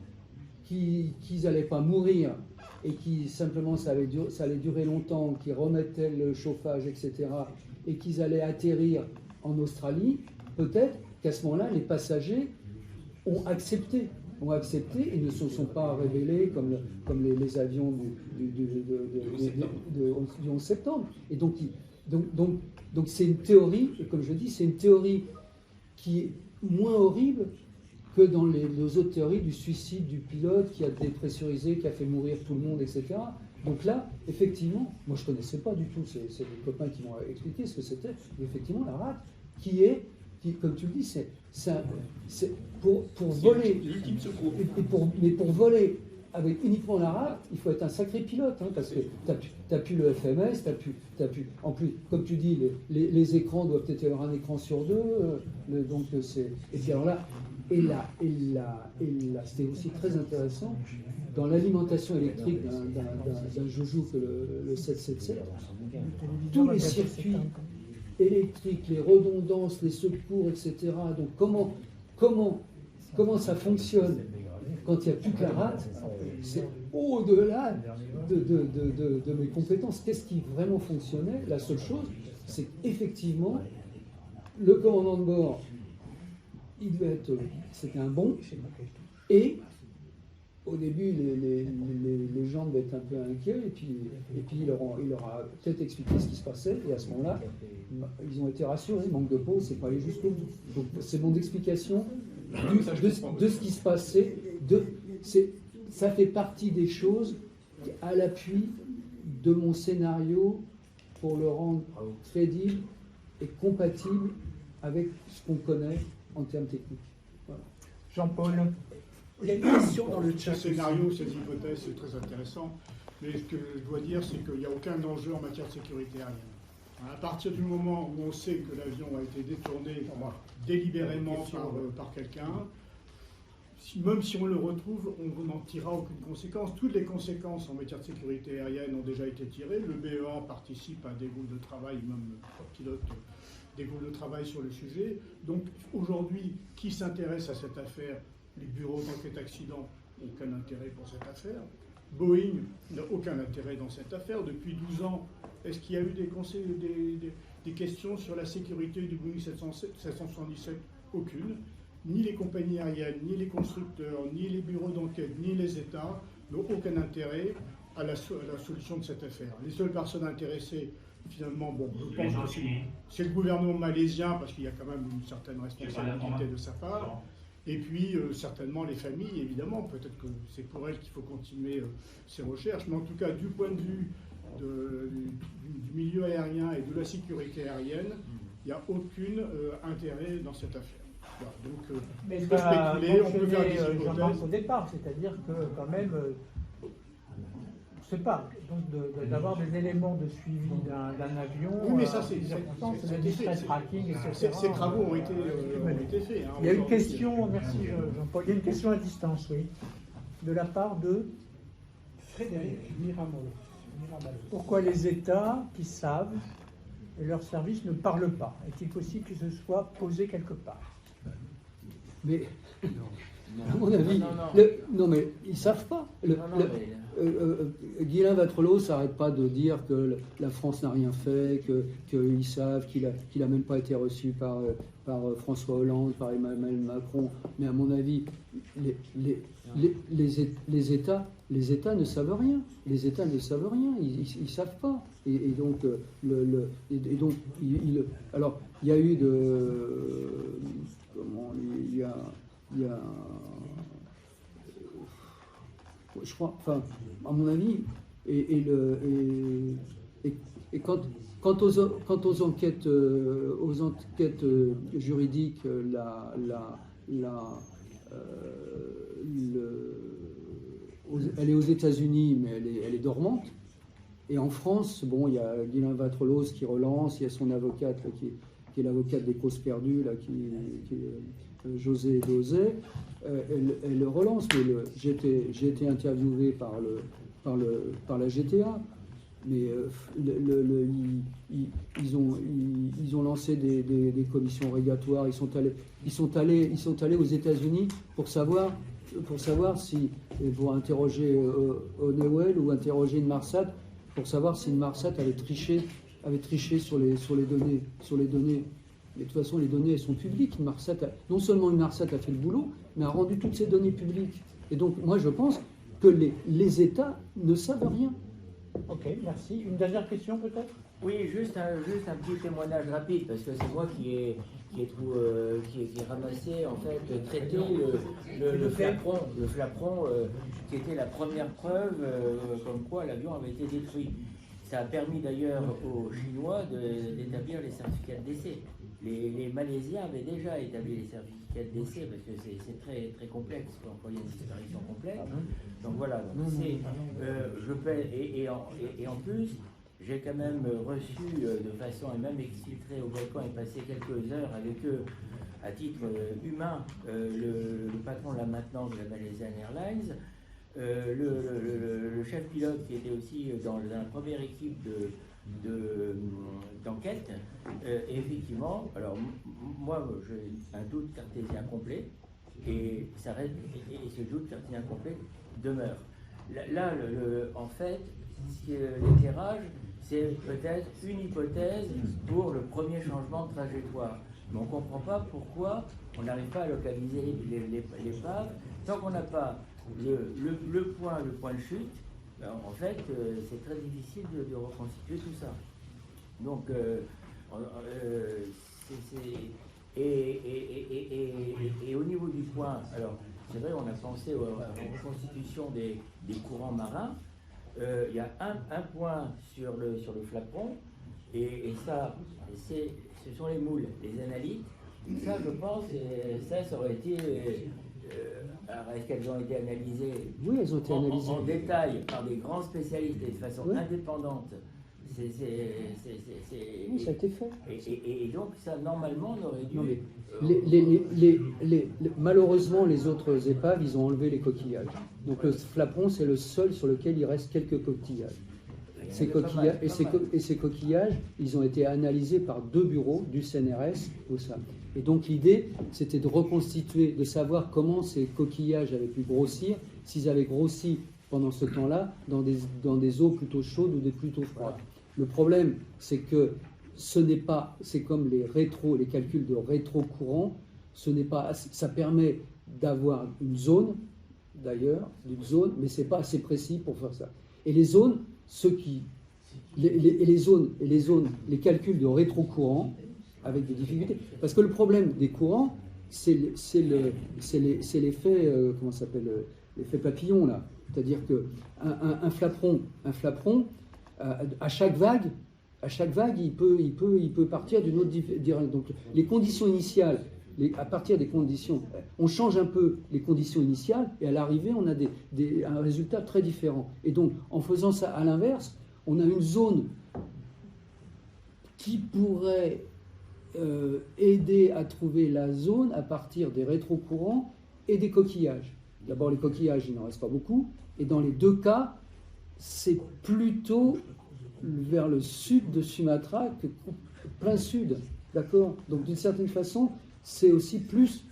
qu'ils n'allaient pas mourir et que simplement ça allait durer longtemps, qu'ils remettaient le chauffage, etc., et qu'ils allaient atterrir en Australie, peut-être qu'à ce moment-là, les passagers ont accepté et ne se sont pas révélés comme les avions du 11 septembre. Et donc c'est une théorie, et comme je dis, c'est une théorie qui est moins horrible que dans les autres théories du suicide du pilote qui a dépressurisé, qui a fait mourir tout le monde, etc. Donc là, effectivement, moi je ne connaissais pas du tout, c'est des copains qui m'ont expliqué ce que c'était, mais effectivement la rate, qui, comme tu le dis, c'est pour voler. L'ultime secours. Mais pour voler avec uniquement la rate, il faut être un sacré pilote, hein, parce que tu n'as plus le FMS, t'as plus. En plus, comme tu dis, les écrans doivent peut-être y avoir un écran sur 2, donc c'est. Et puis alors là, c'était aussi très intéressant dans l'alimentation électrique d'un joujou que le 777, tous les circuits électriques, les redondances, les secours, etc. Donc comment ça fonctionne quand il n'y a plus que la rate, c'est au-delà de mes compétences. Qu'est-ce qui vraiment fonctionnait? La seule chose, c'est qu'effectivement, le commandant de bord, c'était un bon, et au début, les gens devaient être un peu inquiets, et puis il leur a peut-être expliqué ce qui se passait, et à ce moment-là, ils ont été rassurés. Manque de peau, c'est pas aller jusqu'au bout. Donc c'est mon explication de ce qui se passait. Ça fait partie des choses à l'appui de mon scénario pour le rendre crédible et compatible avec ce qu'on connaît en termes techniques. Voilà. Jean-Paul. Il y a une question dans le chat. Ce scénario, ces hypothèses, c'est très intéressant. Mais ce que je dois dire, c'est qu'il n'y a aucun enjeu en matière de sécurité aérienne. À partir du moment où on sait que l'avion a été détourné délibérément par quelqu'un, même si on le retrouve, on n'en tirera aucune conséquence. Toutes les conséquences en matière de sécurité aérienne ont déjà été tirées. Le BEA participe à des groupes de travail, même le pilote des groupes de travail sur le sujet. Donc aujourd'hui, qui s'intéresse à cette affaire? Les bureaux d'enquête accident n'ont aucun intérêt pour cette affaire. Boeing n'a aucun intérêt dans cette affaire. Depuis 12 ans, est-ce qu'il y a eu des questions sur la sécurité du Boeing 777? Aucune. Ni les compagnies aériennes, ni les constructeurs, ni les bureaux d'enquête, ni les États n'ont aucun intérêt à la solution de cette affaire. Les seules personnes intéressées, finalement, je pense que c'est le gouvernement malaisien, parce qu'il y a quand même une certaine responsabilité de sa part. Et puis, certainement, les familles, évidemment, peut-être que c'est pour elles qu'il faut continuer ces recherches, mais en tout cas, du point de vue du milieu aérien et de la sécurité aérienne, il n'y a aucun intérêt dans cette affaire. Voilà, donc, mais on peut spéculer, on peut faire des Jean-Marc hypothèses. au départ, c'est-à-dire que quand même, on ne sait pas, donc d'avoir des éléments de suivi d'un avion, Oui, mais ça, c'est le distress tracking, etc. Ces travaux ont été faits. Hein, Il y a une aujourd'hui. question, merci Jean-Paul, il y a une question à distance, oui, de la part de Frédéric Miramolo. pourquoi les États qui savent et leurs services ne parlent pas? Est-il possible que ce soit posé quelque part? Mais, à mon avis, non mais ils ne savent pas. Guylain Vatrelos s'arrête pas de dire que la France n'a rien fait, qu'ils savent qu'il a même pas été reçu par François Hollande, par Emmanuel Macron. Mais à mon avis, les États ne savent rien. Les États ne savent rien. Ils savent pas. Et donc, alors, il y a eu je crois, enfin, à mon avis, quant aux enquêtes juridiques, elle est aux États-Unis, mais elle est dormante. Et en France, bon, il y a Guylain Vatrelos qui relance, il y a son avocate là, qui est l'avocate des causes perdues, là, qui est José Dosé. Elle le relance, mais j'ai été interviewé par la GTA, mais ils ont lancé des commissions régatoires. Ils sont allés aux États-Unis pour savoir si, pour interroger Honeywell ou interroger Inmarsat, pour savoir si Inmarsat avait triché sur les données. Mais de toute façon, les données, elles sont publiques. Non seulement Inmarsat a fait le boulot, mais a rendu toutes ces données publiques. Et donc, moi, je pense que les États ne savent rien. Ok, merci. Une dernière question, peut-être? Oui, juste un petit témoignage rapide, parce que c'est moi qui ai ramassé, en fait, traité le flapperon, qui était la première preuve comme quoi l'avion avait été détruit. Ça a permis d'ailleurs aux Chinois d'établir les certificats de décès. Les Malaisiens avaient déjà établi les certificats de décès parce que c'est très, très complexe quand il y a une disparition complexe. Donc voilà, et en plus, j'ai quand même reçu de façon et même exfiltré au volcan et passé quelques heures avec eux à titre humain le patron de la maintenance de la Malaysian Airlines, le chef pilote qui était aussi dans la première équipe d'enquête. Et effectivement, alors moi j'ai un doute cartésien complet et ce doute cartésien complet demeure. Là, en fait, l'éclairage, c'est peut-être une hypothèse pour le premier changement de trajectoire. Mais on ne comprend pas pourquoi on n'arrive pas à localiser l'épave tant qu'on n'a pas le point de chute. En fait, c'est très difficile de reconstituer tout ça. Donc, et au niveau du point, alors c'est vrai, on a pensé à la reconstitution des courants marins. Il y a un point sur le flapperon, et ça, ce sont les moules, les analytes. Ça, je pense, ça aurait été. Alors, est-ce qu'elles ont été analysées? Oui, elles ont été analysées en détail par des grands spécialistes et de façon indépendante? Oui, ça a été fait. Et donc, ça, normalement, on aurait dû... Non, mais malheureusement, les autres épaves, ils ont enlevé les coquillages. Donc le flapperon, c'est le seul sur lequel il reste quelques coquillages. Ces coquillages, ils ont été analysés par 2 bureaux du CNRS au SAM. Et donc l'idée, c'était de reconstituer, de savoir comment ces coquillages avaient pu grossir, s'ils avaient grossi pendant ce temps-là dans des eaux plutôt chaudes ou des plutôt froides. Le problème, c'est que c'est comme les calculs de rétro-courant, ça permet d'avoir une zone, d'ailleurs, mais c'est pas assez précis pour faire ça. Et les zones, les calculs de rétro-courant, avec des difficultés. Parce que le problème des courants, c'est l'effet, comment ça s'appelle, l'effet papillon, là. C'est-à-dire qu'un flaperon, à chaque vague, il peut partir d'une autre direction. Donc, les conditions initiales, à partir des conditions, on change un peu les conditions initiales, et à l'arrivée, on a un résultat très différent. Et donc, en faisant ça à l'inverse, on a une zone qui pourrait aider à trouver la zone à partir des rétrocourants et des coquillages. D'abord, les coquillages, il n'en reste pas beaucoup, et dans les deux cas, c'est plutôt vers le sud de Sumatra que plein sud, d'accord? Donc, d'une certaine façon, c'est aussi plus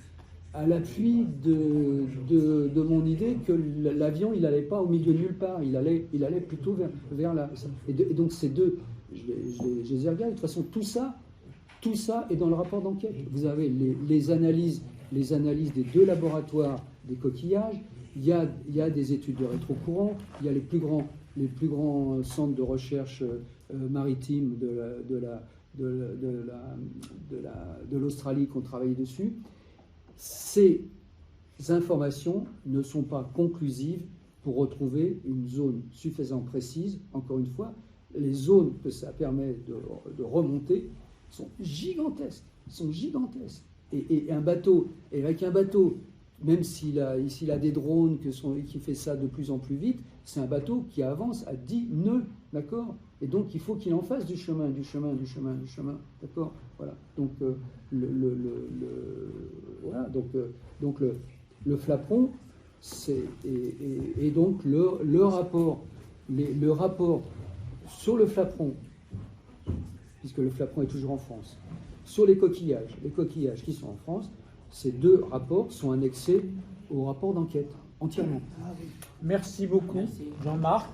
à l'appui de mon idée que l'avion, il n'allait pas au milieu de nulle part, il allait plutôt vers là. Et donc, ces deux, je les ai regardés. De toute façon, tout ça est dans le rapport d'enquête. Vous avez les analyses des deux laboratoires des coquillages, il y a des études de rétrocourant, il y a les plus grands centres de recherche maritime de l'Australie qui ont travaillé dessus. Ces informations ne sont pas conclusives pour retrouver une zone suffisamment précise. Encore une fois, les zones que ça permet de remonter sont gigantesques. Et avec un bateau, même s'il a des drones qui fait ça de plus en plus vite, c'est un bateau qui avance à 10 nœuds, d'accord? Et donc il faut qu'il en fasse du chemin, d'accord? Voilà. Donc le flaperon, et donc le rapport sur le flaperon, puisque le flaperon est toujours en France, sur les coquillages qui sont en France, ces deux rapports sont annexés au rapport d'enquête, entièrement. Merci beaucoup, Jean-Marc,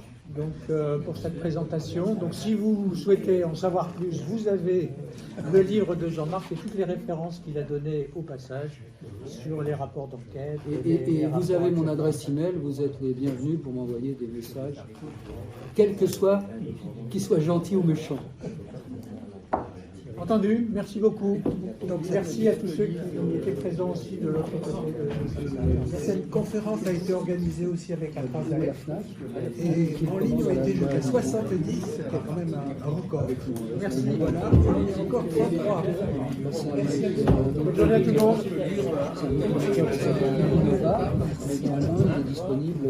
pour cette présentation. Donc, si vous souhaitez en savoir plus, vous avez le livre de Jean-Marc et toutes les références qu'il a données au passage sur les rapports d'enquête. Et vous avez mon adresse email, vous êtes les bienvenus pour m'envoyer des messages, quel que soit, qu'ils soient gentils ou méchants. Entendu, merci beaucoup. Donc, merci à tous ceux qui étaient présents aussi de l'autre côté. Cette conférence a été organisée aussi avec la France de la FNAC. Et en ligne ont été jusqu'à 70, c'était quand même un record. Merci. Voilà, il y a encore 33. Bonne journée à tout le monde. C'est disponible.